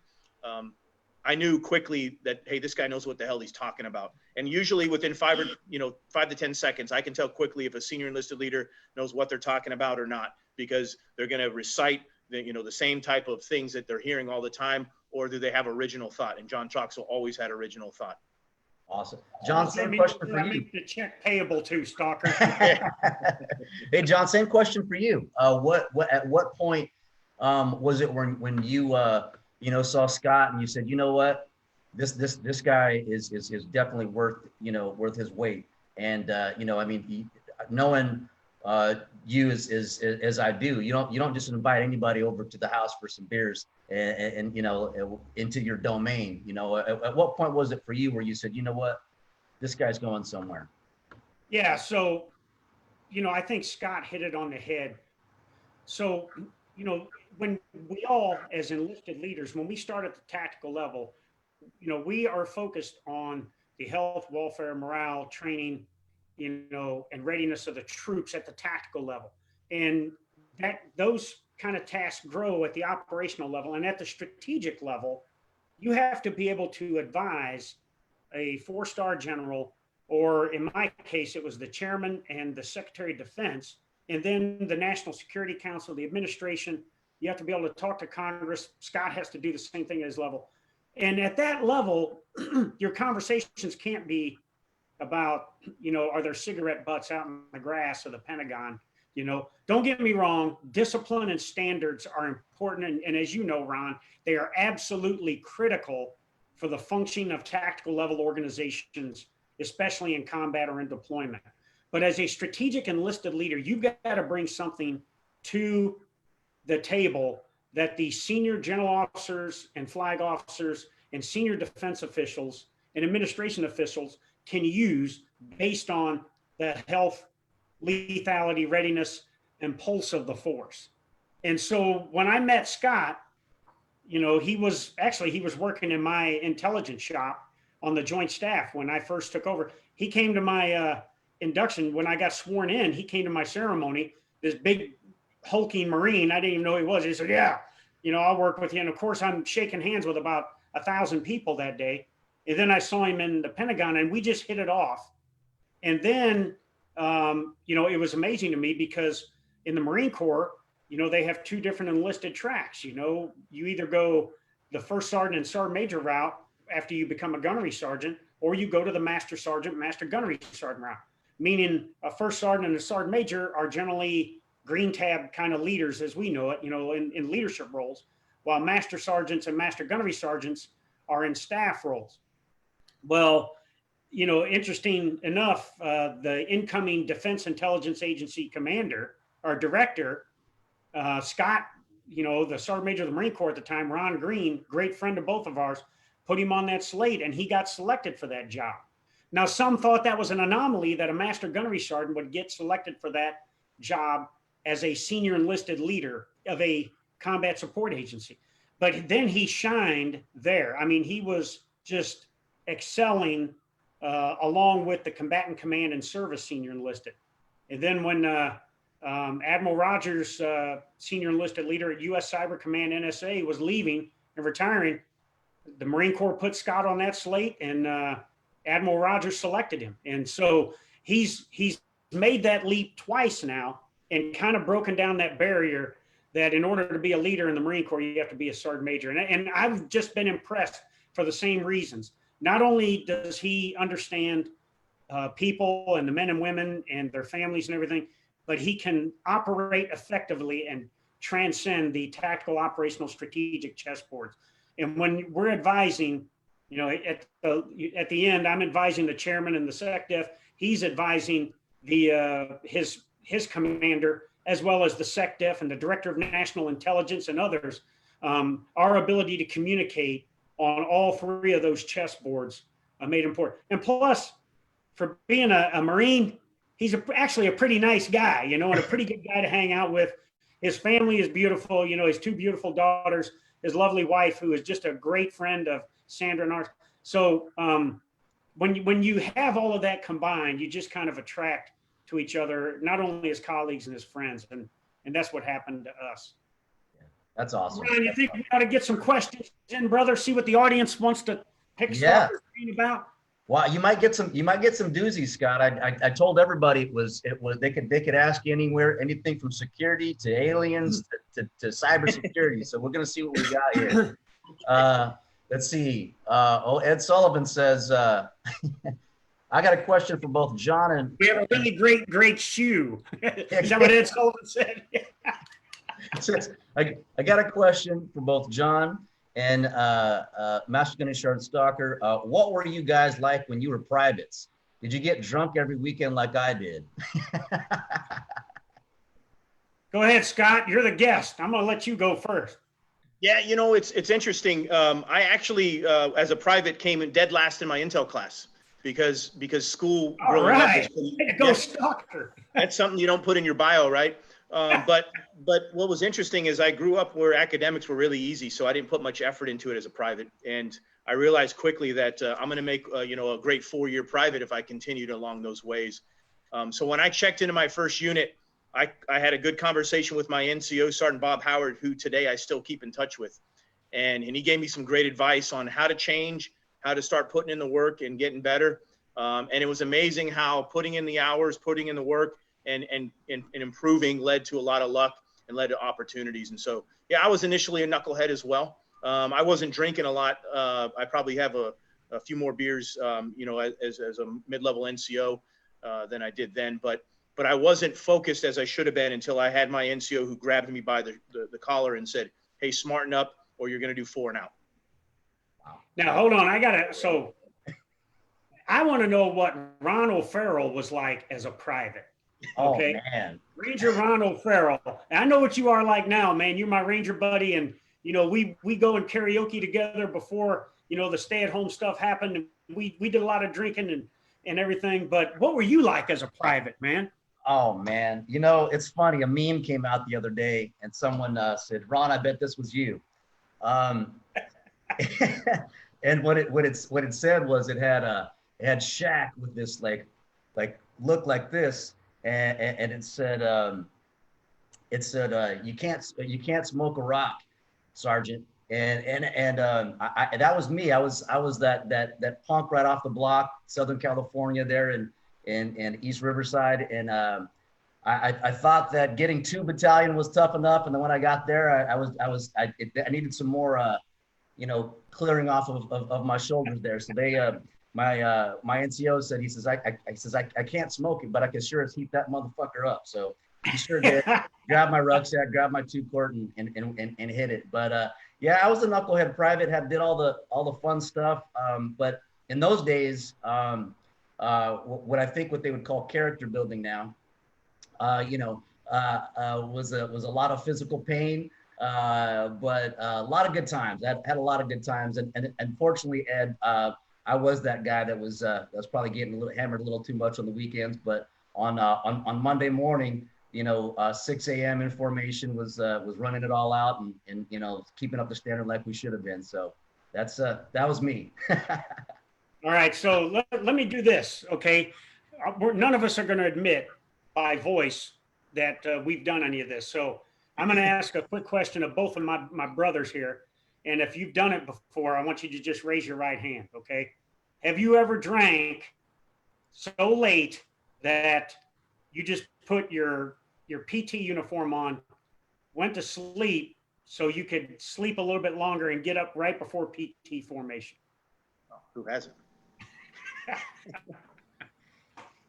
I knew quickly that, hey, this guy knows what the hell he's talking about. And usually within 5 to 10 seconds, I can tell quickly if a senior enlisted leader knows what they're talking about or not, because they're going to recite the same type of things that they're hearing all the time, or do they have original thought? And John 𝗲𝗏 always had original thought. Awesome. John, same question for you. The check payable to Stalker. Hey, John, same question for you. At what point was it when you saw Scott and you said, you know what, this guy is definitely worth his weight. And knowing you as I do, you don't just invite anybody over to the house for some beers and into your domain. At what point was it for you where you said, you know what, this guy's going somewhere? Yeah. So, I think Scott hit it on the head. So, when we all, as enlisted leaders, when we start at the tactical level, we are focused on the health, welfare, morale, training, and readiness of the troops at the tactical level. And those kind of tasks grow at the operational level. And at the strategic level, you have to be able to advise a 4-star general, or in my case, it was the chairman and the Secretary of Defense, and then the National Security Council, the administration. You have to be able to talk to Congress. Scott has to do the same thing at his level. And at that level, your conversations can't be about, are there cigarette butts out in the grass of the Pentagon? Don't get me wrong, discipline and standards are important. And as you know, Ron, they are absolutely critical for the functioning of tactical level organizations, especially in combat or in deployment. But as a strategic enlisted leader, you've got to bring something to the table that the senior general officers and flag officers and senior defense officials and administration officials can use based on the health, lethality, readiness, and pulse of the force. And so when I met Scott, he was working in my intelligence shop on the joint staff when I first took over. He came to my induction when I got sworn in. He came to my ceremony, this big hulking Marine. I didn't even know who he was. He said, yeah, I'll work with you. And of course, I'm shaking hands with about 1,000 people that day. And then I saw him in the Pentagon and we just hit it off. And then, it was amazing to me because in the Marine Corps, they have 2 different enlisted tracks. You either go the first sergeant and sergeant major route after you become a gunnery sergeant, or you go to the master sergeant, master gunnery sergeant route, meaning a first sergeant and a sergeant major are generally green tab kind of leaders as we know it, in leadership roles, while master sergeants and master gunnery sergeants are in staff roles. Well, interesting enough, the incoming Defense Intelligence Agency commander or director, Scott, the sergeant major of the Marine Corps at the time, Ron Green, great friend of both of ours, put him on that slate and he got selected for that job. Now, some thought that was an anomaly that a master gunnery sergeant would get selected for that job as a senior enlisted leader of a combat support agency. But then he shined there. I mean, he was just excelling along with the combatant command and service senior enlisted. And then when Admiral Rogers, senior enlisted leader at U.S. Cyber Command NSA, was leaving and retiring, the Marine Corps put Scott on that slate, and Admiral Rogers selected him. And so he's made that leap twice now and kind of broken down that barrier that in order to be a leader in the Marine Corps, you have to be a sergeant major. And I've just been impressed for the same reasons. Not only does he understand people and the men and women and their families and everything, but he can operate effectively and transcend the tactical, operational, strategic chessboards. And when we're advising You know, at the end, I'm advising the chairman and the SecDef. He's advising his commander, as well as the SecDef and the director of national intelligence and others. Our ability to communicate on all three of those chessboards made important. And plus, for being a Marine, he's actually a pretty nice guy, you know, and a pretty good guy to hang out with. His family is beautiful. You know, his two beautiful daughters, his lovely wife, who is just a great friend of Sandra and ours. So when you have all of that combined, you just kind of attract to each other, not only as colleagues and as friends. And that's what happened to us. That's awesome. Ryan, you think we ought to get some questions in, brother? See what the audience wants to pick stuff about? Well, you might get some doozies, Scott. I told everybody it was they could ask you anywhere, anything from security to aliens to cybersecurity. So we're gonna see what we got here. Let's see. Ed Sullivan says, I got a question for both John and. We have a really great shoe. Is that what Ed Sullivan said? I got a question for both John and Master Gunny Stalker. What were you guys like when you were privates? Did you get drunk every weekend like I did? Go ahead, Scott. You're the guest. I'm going to let you go first. Yeah, you know, it's interesting. I actually, as a private, came in dead last in my intel class because school growing up is pretty, way to go, Stalker. That's something you don't put in your bio, right? But what was interesting is I grew up where academics were really easy, so I didn't put much effort into it as a private. And I realized quickly that I'm going to make you know, a great 4-year private if I continued along those ways. So when I checked into my first unit, I had a good conversation with my NCO, Sergeant Bob Howard, who today I still keep in touch with. And he gave me some great advice on how to change, how to start putting in the work and getting better. And it was amazing how putting in the hours, putting in the work, and improving led to a lot of luck and led to opportunities. And so, yeah, I was initially a knucklehead as well. I wasn't drinking a lot. I probably have a few more beers, you know, as a mid-level NCO than I did then. But I wasn't focused as I should have been until I had my NCO who grabbed me by the collar and said, "Hey, smarten up or you're going to do 4 and out." Wow. Now, hold on. So I want to know what Ron O'Farrell was like as a private. Okay. Oh, man. Ranger Ron O'Farrell. I know what you are like now, man. You're my Ranger buddy. And, you know, we go and karaoke together before, you know, the stay-at-home stuff happened. And we did a lot of drinking and everything. But what were you like as a private, man? Oh, man. You know, it's funny. A meme came out the other day and someone said, "Ron, I bet this was you." And what it said was it had Shaq with this like look like this. And it said you can't smoke a rock, Sergeant. And that was me. I was that punk right off the block, Southern California there in East Riverside. And I thought that getting 2 battalion was tough enough. And then when I got there, I needed some more you know, clearing off of my shoulders there. So they my NCO said, he says, I can't smoke it, but I can sure as heat that motherfucker up. So he sure did. Grabbed my rucksack, grabbed my 2-quart and hit it. But yeah, I was a knucklehead private, did all the fun stuff. But in those days, what I think what they would call character building now, you know, was a lot of physical pain, but a lot of good times. I had a lot of good times. And unfortunately, Ed, I was that guy that was probably getting hammered a little too much on the weekends, but on Monday morning, you know, 6 a.m. in formation was running it all out and you know, keeping up the standard like we should have been. So that was me. All right, so let me do this, okay? None of us are going to admit by voice that we've done any of this. So I'm going to ask a quick question of both of my brothers here. And if you've done it before, I want you to just raise your right hand, okay? Have you ever drank so late that you just put your PT uniform on, went to sleep so you could sleep a little bit longer and get up right before PT formation? Oh, who hasn't?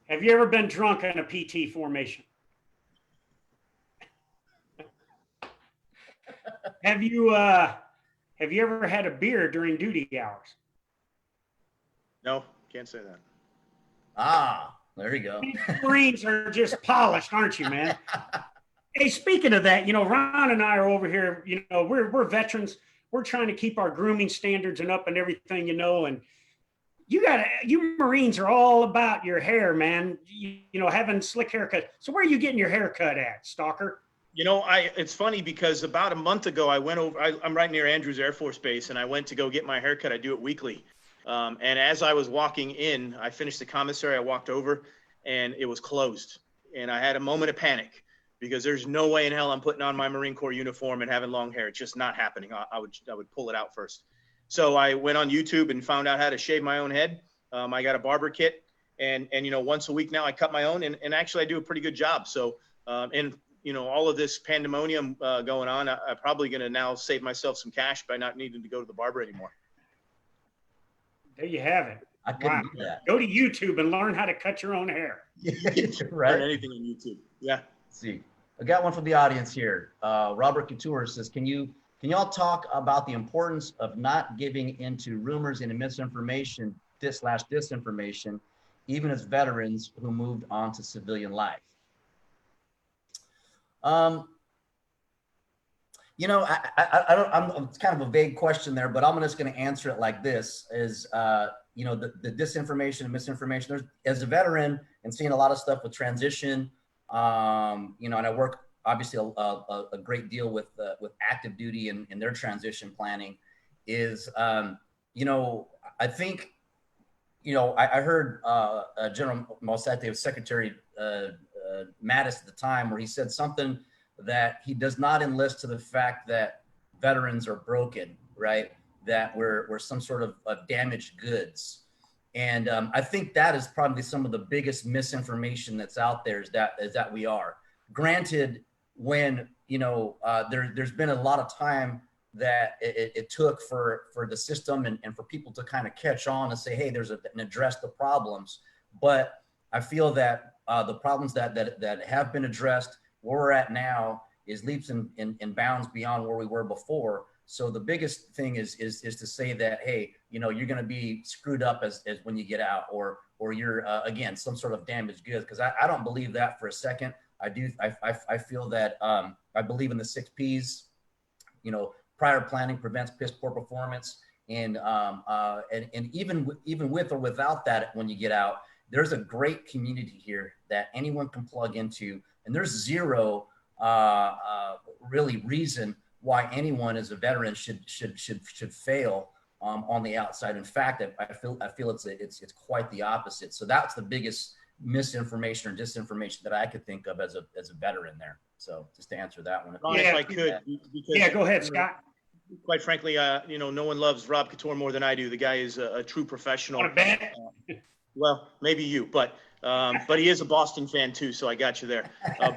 Have you ever been drunk in a PT formation? Have you ever had a beer during duty hours? No, can't say that. Ah, there you go. Marines are just polished, aren't you, man? Hey, speaking of that, Ron and I are over here, we're veterans. We're trying to keep our grooming standards and up and everything, and you Marines are all about your hair, man, having slick haircut. So where are you getting your haircut at, Stalker? It's funny because about a month ago, I went over, I'm right near Andrews Air Force Base, and I went to go get my haircut. I do it weekly. And as I was walking in, I finished the commissary, I walked over, and it was closed. And I had a moment of panic because there's no way in hell I'm putting on my Marine Corps uniform and having long hair. It's just not happening. I would pull it out first. So I went on YouTube and found out how to shave my own head. I got a barber kit, and once a week now I cut my own, and actually I do a pretty good job. So, all of this pandemonium going on, I'm probably going to now save myself some cash by not needing to go to the barber anymore. There you have it. I couldn't do that. Go to YouTube and learn how to cut your own hair. Right. Learn anything on YouTube. Yeah. Let's see, I got one from the audience here. Robert Couture says, can y'all talk about the importance of not giving into rumors and misinformation, disinformation, even as veterans who moved on to civilian life? It's kind of a vague question there, but I'm just going to answer it like this: is the disinformation and misinformation. As a veteran and seeing a lot of stuff with transition, and I work obviously a great deal with active duty and their transition planning. Is I think I heard General 𝗲𝗍 Secretary Mattis at the time, where he said something that he does not enlist to the fact that veterans are broken, right? That we're some sort of damaged goods. And I think that is probably some of the biggest misinformation that's out there, is that we are. Granted, when, there's been a lot of time that it took for the system and for people to kind of catch on and say, hey, and address the problems. But I feel that the problems that have been addressed, where we're at now, is leaps and bounds beyond where we were before. So the biggest thing is to say that, hey, you're going to be screwed up as when you get out, or you're again some sort of damaged goods. Because I don't believe that for a second. I feel that I believe in the 6 P's. Prior planning prevents piss poor performance, and even with or without that, when you get out, there's a great community here that anyone can plug into, and there's zero really reason why anyone as a veteran should fail on the outside. In fact, I feel it's quite the opposite. So that's the biggest misinformation or disinformation that I could think of as a veteran there. So just to answer that one. Ron, if I could, because, go ahead, Scott. Quite frankly, no one loves Rob Couture more than I do. The guy is a true professional. Want to bet? Well, maybe you, but he is a Boston fan too, so I got you there.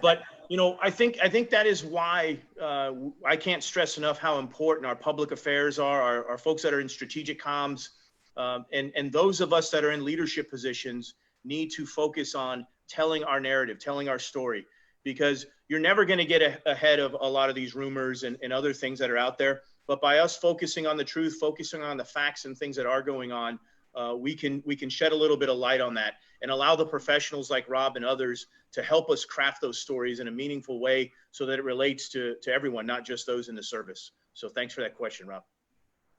But I think that is why I can't stress enough how important our public affairs are, our folks that are in strategic comms, and those of us that are in leadership positions need to focus on telling our narrative, telling our story, because you're never going to get ahead of a lot of these rumors and other things that are out there. But by us focusing on the truth, focusing on the facts and things that are going on, we can shed a little bit of light on that and allow the professionals like Rob and others to help us craft those stories in a meaningful way so that it relates to everyone, not just those in the service. So thanks for that question, Rob.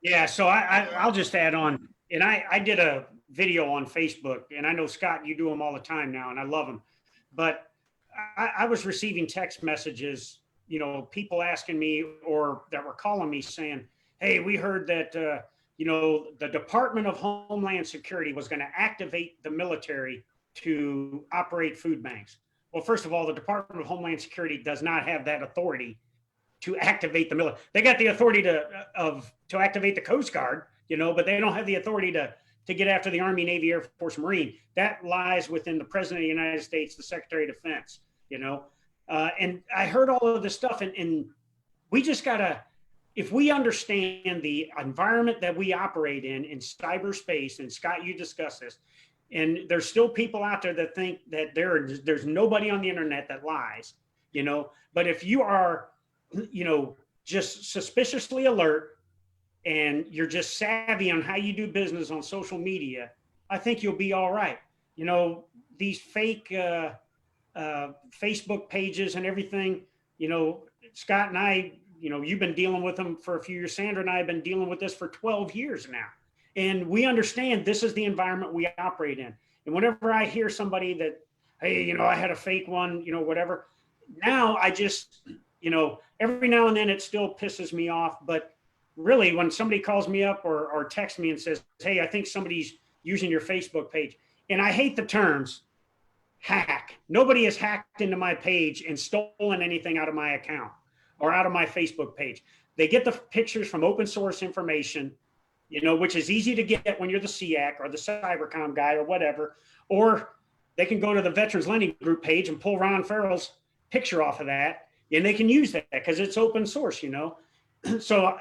Yeah, so I'll just add on, and I did a video on Facebook, and I know, Scott, you do them all the time now, and I love them. But I was receiving text messages, people asking me or that were calling me saying, hey, we heard that, the Department of Homeland Security was going to activate the military to operate food banks. Well, first of all, the Department of Homeland Security does not have that authority to activate the military. They got the authority to activate the Coast Guard, but they don't have the authority to get after the Army, Navy, Air Force, Marine. That lies within the President of the United States, the Secretary of Defense, and I heard all of this stuff, and we just gotta, if we understand the environment that we operate in cyberspace, and Scott, you discussed this, and there's still people out there that think that there's nobody on the internet that lies, but if you are, just suspiciously alert and you're just savvy on how you do business on social media, I think you'll be all right. You know, these fake Facebook pages and everything, you know, Scott and I, you know, you've been dealing with them for a few years. Sandra and I have been dealing with this for 12 years now. And we understand this is the environment we operate in. And whenever I hear somebody that, hey, you know, I had a fake one, you know, whatever, now I just, you know, every now and then it still pisses me off. But really, when somebody calls me up or texts me and says, hey, I think somebody's using your Facebook page, and I hate the terms hack. Nobody has hacked into my page and stolen anything out of my account or out of my Facebook page. They get the pictures from open source information, you know, which is easy to get when you're the 𝗙C or the cybercom guy or whatever, or they can go to the Veterans Lending Group page and pull Ron Farrell's picture off of that, and they can use that because it's open source, you know. So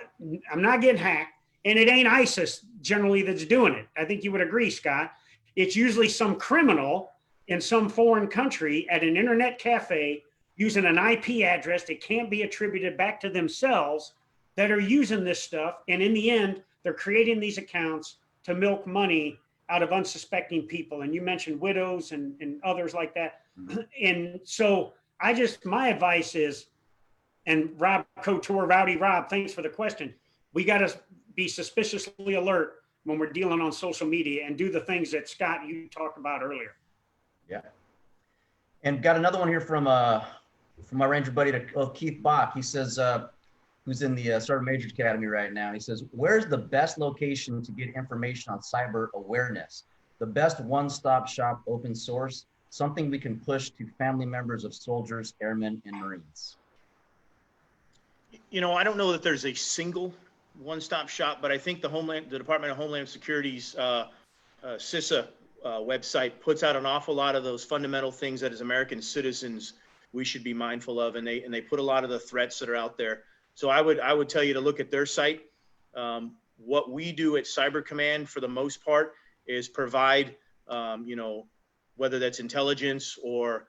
I'm not getting hacked, and it ain't ISIS generally that's doing it. I think you would agree, Scott. It's usually some criminal in some foreign country at an internet cafe using an IP address that can't be attributed back to themselves that are using this stuff. And in the end, they're creating these accounts to milk money out of unsuspecting people. And you mentioned widows and others like that. And so my advice is, and Rob Couture, Rowdy Rob, thanks for the question. We got to be suspiciously alert when we're dealing on social media and do the things that Scott, you talked about earlier. Yeah. And got another one here from my Ranger buddy, Keith Bach. He says, who's in the Sergeant Major's Academy right now. He says, where's the best location to get information on cyber awareness? The best one-stop shop open source, something we can push to family members of soldiers, airmen, and Marines. You know, I don't know that there's a single one-stop shop, but I think the Department of Homeland Security's 𝗙CIH website puts out an awful lot of those fundamental things that as American citizens we should be mindful of, and they put a lot of the threats that are out there. So I would tell you to look at their site. What we do at Cyber Command for the most part is provide, you know, whether that's intelligence or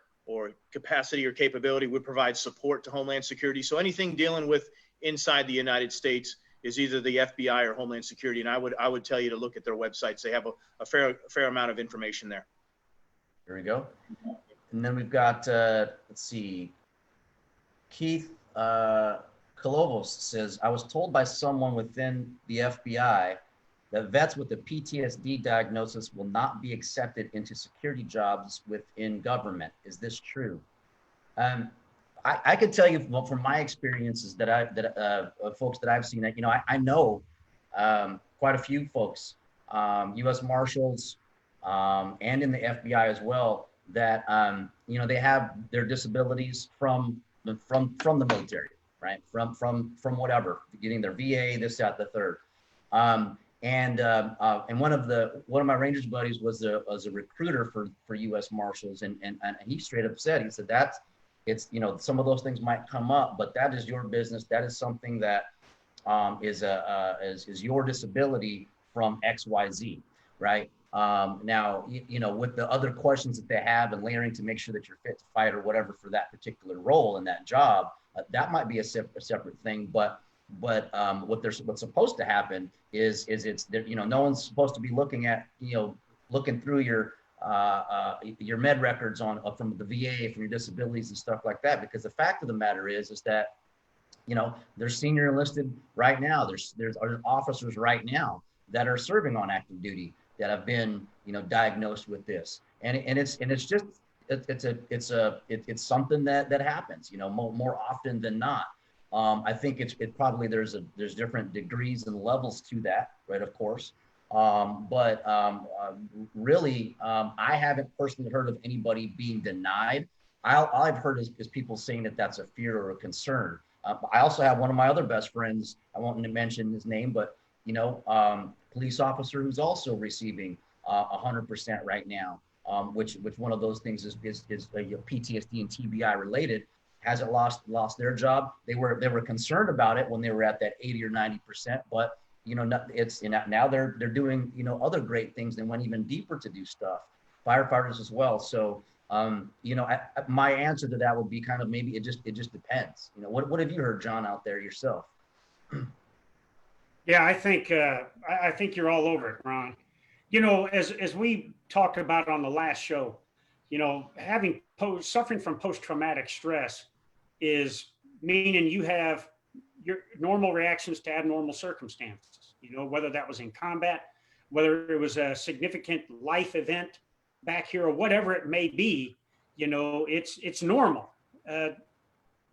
capacity or capability, we provide support to Homeland Security. So anything dealing with inside the United States is either the FBI or Homeland Security. And I would tell you to look at their websites. They have a fair amount of information there. There we go. And then we've got, let's see, Keith 𝗲𝗏𝗏𝗧 says, I was told by someone within the FBI that vets with the PTSD diagnosis will not be accepted into security jobs within government. Is this true? I could tell you from my experiences that folks that I've seen, that, you know, I know quite a few folks, U.S. Marshals, and in the FBI as well, that you know, they have their disabilities from the military, right? From whatever, getting their VA, this, that, the third. And one of my Rangers buddies was a recruiter for U.S. Marshals, and he straight up said, he said, it's, you know, some of those things might come up, but that is your business. That is something that is your disability from XYZ, right? Now, you know, with the other questions that they have and layering to make sure that you're fit to fight or whatever for that particular role in that job, that might be a separate thing. But what's supposed to happen is it's, you know, no one's supposed to be looking at, you know, looking through your med records from the VA, from your disabilities and stuff like that, because the fact of the matter is that, you know, there's senior enlisted right now, there's officers right now that are serving on active duty that have been, you know, diagnosed with this, and it's just it's something that happens, you know, more often than not. I think it's probably there's different degrees and levels to that, right? Of course. Really, I haven't personally heard of anybody being denied. All I've heard is people saying that that's a fear or a concern. I also have one of my other best friends, I won't mention his name, but, you know, police officer who's also receiving 100% right now, which one of those things is PTSD and TBI related. Hasn't lost their job. They were concerned about it when they were at that 80 or 90%, but, you know, now they're doing, you know, other great things and went even deeper to do stuff. Firefighters as well. So, you know, my answer to that would be kind of maybe it just depends. You know, what have you heard, John, out there yourself? Yeah, I think you're all over it, Ron. you know, as we talked about on the last show, you know, suffering from post-traumatic stress is meaning you have your normal reactions to abnormal circumstances, you know, whether that was in combat, whether it was a significant life event back here or whatever it may be, you know, it's normal. The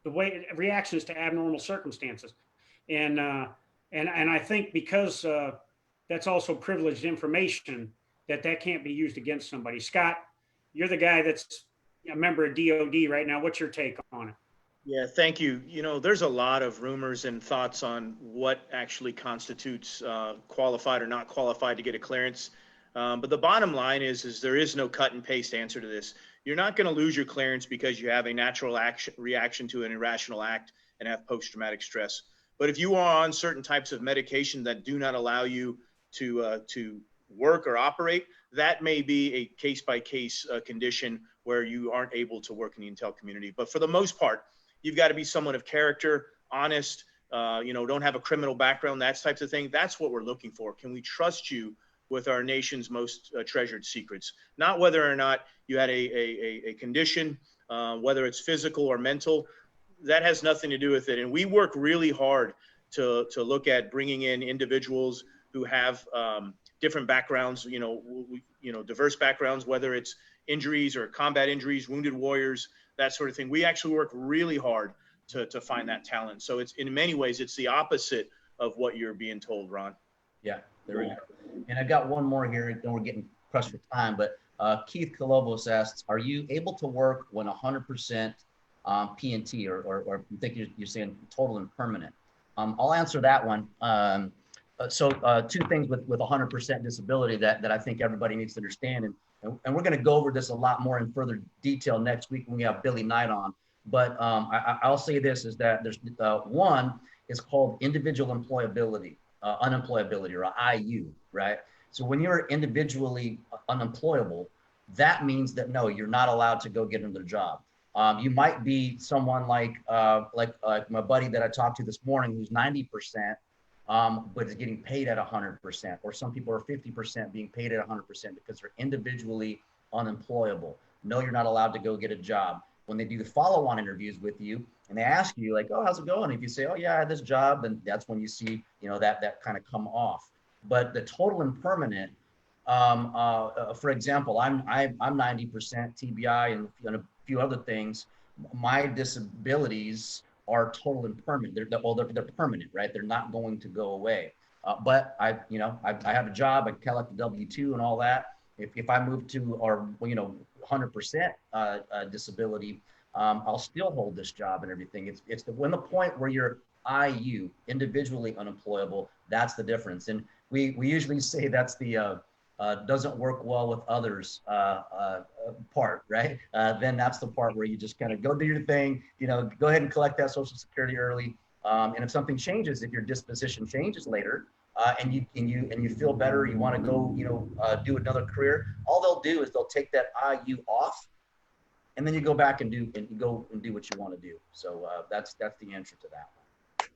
way reactions to abnormal circumstances. And I think because that's also privileged information, that can't be used against somebody. Scott, you're the guy that's a member of DOD right now. What's your take on it? Yeah, thank you. You know, there's a lot of rumors and thoughts on what actually constitutes qualified or not qualified to get a clearance. But the bottom line is there is no cut and paste answer to this. You're not going to lose your clearance because you have a natural reaction to an irrational act and have post-traumatic stress. But if you are on certain types of medication that do not allow you to work or operate, that may be a case-by-case condition where you aren't able to work in the intel community. But for the most part, you've got to be someone of character, honest, you know, don't have a criminal background, that types of thing. That's what we're looking for. Can we trust you with our nation's most treasured secrets? Not whether or not you had a condition, whether it's physical or mental. That has nothing to do with it. And we work really hard to look at bringing in individuals who have different backgrounds, you know, diverse backgrounds, whether it's injuries or combat injuries, wounded warriors, that sort of thing. We actually work really hard to find that talent. So it's, in many ways, it's the opposite of what you're being told, Ron. Yeah, there we go. And I've got one more here, and we're getting pressed for time, but 𝗕𝗙𝗵 asks, are you able to work when 100% P&T, or I think you're saying total and permanent? I'll answer that one. So two things with 100% disability that I think everybody needs to understand. And we're going to go over this a lot more in further detail next week when we have Billy Knight on. But I'll say this is that there's one is called individual employability, unemployability, or IU, right? So when you're individually unemployable, that means that no, you're not allowed to go get another job. You might be someone like my buddy that I talked to this morning, who's 90%, but is getting paid at 100%, or some people are 50% being paid at 100% because they're individually unemployable. No, you're not allowed to go get a job. When they do the follow-on interviews with you and they ask you like, oh, how's it going? If you say, oh yeah, I had this job, then that's when you see, you know, that kind of come off. But the total and permanent, for example, I'm 90% TBI and a few other things. My disabilities are total and permanent. They're permanent, right? They're not going to go away. But I have a job. I collect the W-2 and all that. If I move to, or 100% disability, I'll still hold this job and everything. It's when the point where you're IU, individually unemployable, that's the difference. And we usually say that's the doesn't work well with others part, right? Then that's the part where you just kind of go do your thing, go ahead and collect that Social Security early. And if something changes, if your disposition changes later, and you feel better, you want to go, do another career, all they'll do is they'll take that IU off, and then you go back and do what you want to do. So that's the answer to that one.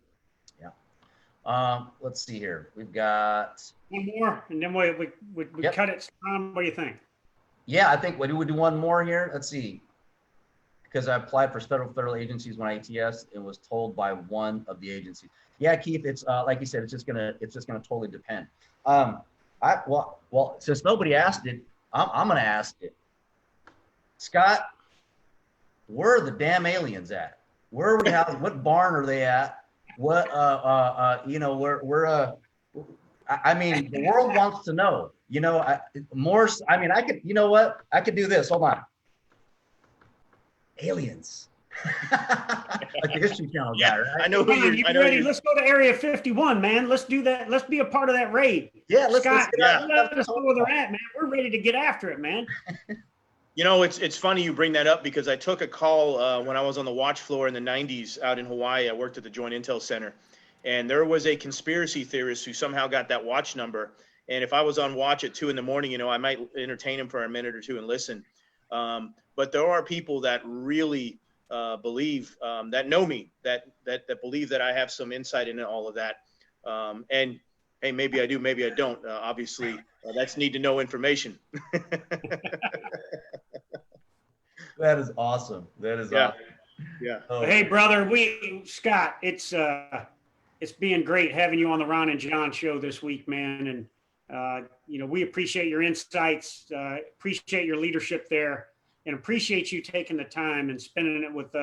Yeah. Let's see here. We've got one more, and then we Yep. cut it. What do you think? Yeah, I think we do one more here. Let's see. Because I applied for federal agencies when I ATS and was told by one of the agencies. Yeah, Keith, it's like you said, it's just gonna totally depend. Well, since nobody asked it, I'm gonna ask it. Scott, where are the damn aliens at? Where are we housed? What barn are they at? What I mean, the world wants to know. More. I mean, I could do this. Hold on. Aliens. Like the History Channel guy, right? I know who you're ready. Let's go to Area 51, man. Let's do that. Let's be a part of that raid. Yeah, let's Scott, let us know where there. they're at, man. We're ready to get after it, man. It's funny you bring that up because I took a call when I was on the watch floor in the 90s out in Hawaii. I worked at the Joint Intel Center, and there was a conspiracy theorist who somehow got that watch number. And if I was on watch at 2 a.m, I might entertain him for a minute or two and listen. But there are people that really believe, that know me, that believe that I have some insight into all of that. And hey, maybe I do, maybe I don't. Obviously, that's need to know information. That is awesome. That is awesome. Yeah. Oh, Hey, brother, Scott, it's been great having you on the Ron and John show this week, man. And, we appreciate your insights, appreciate your leadership there, and appreciate you taking the time and spending it with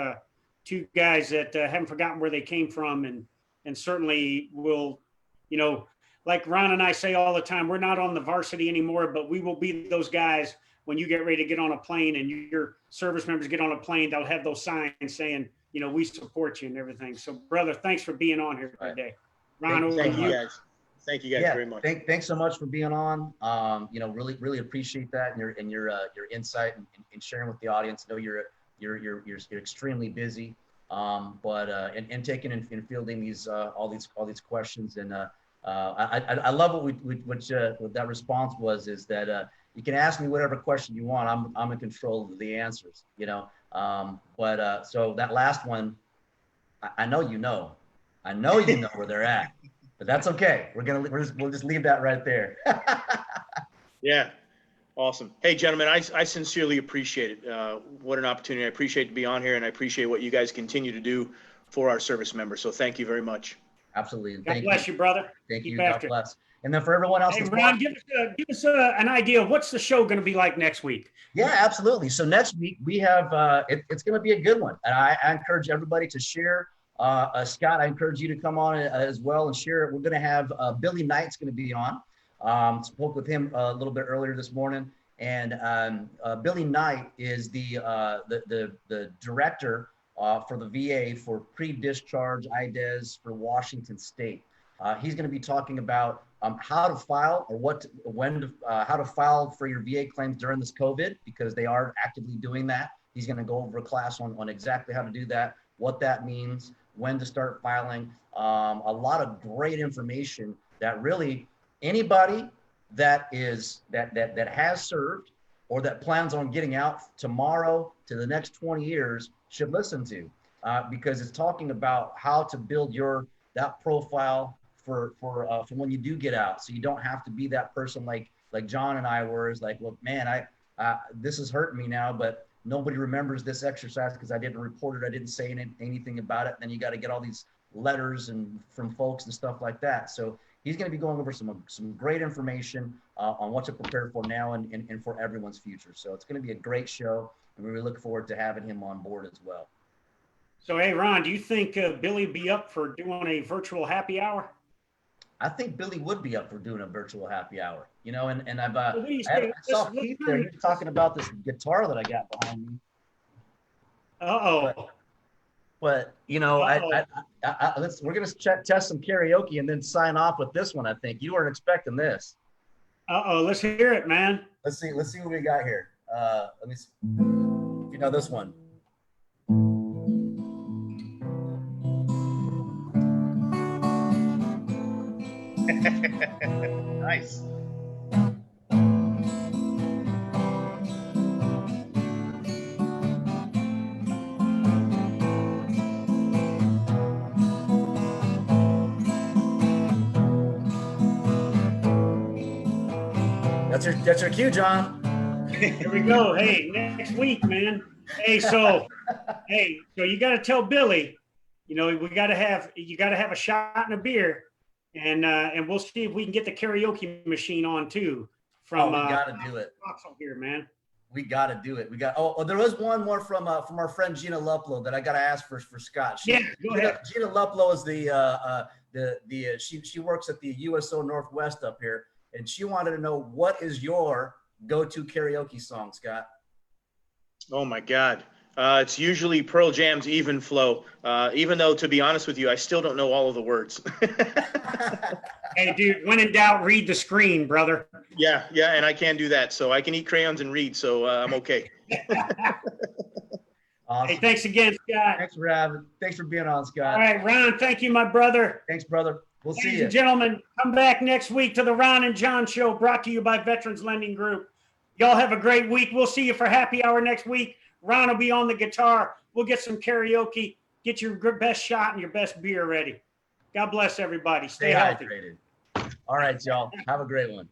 two guys that haven't forgotten where they came from. And certainly will, like Ron and I say all the time, we're not on the varsity anymore, but we will be those guys when you get ready to get on a plane and your service members get on a plane, they'll have those signs saying, we support you and everything. So, brother, thanks for being on here today. Ron, over to you. Guys. Thank you guys very much. Thanks so much for being on. Really appreciate that and your insight and sharing with the audience. I know you're extremely busy, but taking and fielding these all these questions. And I love what that response was, is that you can ask me whatever question you want. I'm in control of the answers, so that last one, I know where they're at, but that's okay. We'll just leave that right there. Yeah. Awesome. Hey, gentlemen, I sincerely appreciate it. What an opportunity. I appreciate to be on here, and I appreciate what you guys continue to do for our service members. So thank you very much. Absolutely. God bless you, brother. Thank you. God bless. And then for everyone else, hey, Ron, give us an idea of what's the show going to be like next week. Yeah, absolutely. So next week we have it's going to be a good one, and I encourage everybody to share. Scott, I encourage you to come on as well and share it. We're going to have Billy Knight's going to be on. Spoke with him a little bit earlier this morning, and Billy Knight is the director for the VA for pre-discharge IDES for Washington State. He's going to be talking about how to file or how to file for your VA claims during this COVID, because they are actively doing that. He's going to go over a class on exactly how to do that, what that means, when to start filing. A lot of great information that really anybody that has served or that plans on getting out tomorrow to the next 20 years should listen to, because it's talking about how to build that profile for when you do get out, so you don't have to be that person like John and I were. Is like, well, man, this is hurting me now, but nobody remembers this exercise because I didn't report it, I didn't say anything about it. Then you got to get all these letters and from folks and stuff like that. So he's going to be going over some great information on what to prepare for now and for everyone's future. So it's going to be a great show, and we really look forward to having him on board as well. So, hey, Ron, do you think Billy would be up for doing a virtual happy hour? I think Billy would be up for doing a virtual happy hour, and I saw Keith there. He was talking about this guitar that I got behind me. Uh-oh. But we're gonna test some karaoke and then sign off with this one. I think you weren't expecting this. Let's hear it, man. Let's see what we got here. Let me see. You know this one. Nice. That's your cue, John. Here we go. Hey, next week, man. Hey, so you got to tell Billy, you got to have a shot and a beer, and we'll see if we can get the karaoke machine on too. We got to do it. Here, man. We got to do it. There was one more from our friend Gina Leplo that I got to ask for Scott. Go ahead. Gina Leplo is she works at the USO Northwest up here, and she wanted to know, what is your go-to karaoke song, Scott? Oh my God. It's usually Pearl Jam's Even Flow, even though, to be honest with you, I still don't know all of the words. Hey, dude, when in doubt, read the screen, brother. Yeah, and I can do that. So I can eat crayons and read, so I'm okay. Awesome. Hey, thanks again, Scott. Thanks for being on, Scott. All right, Ron, thank you, my brother. Thanks, brother. We'll see you. Ladies and gentlemen, come back next week to the Ron and John Show, brought to you by Veterans Lending Group. Y'all have a great week. We'll see you for happy hour next week. Ron will be on the guitar. We'll get some karaoke. Get your best shot and your best beer ready. God bless everybody. Stay healthy. Hydrated. All right, y'all. Have a great one.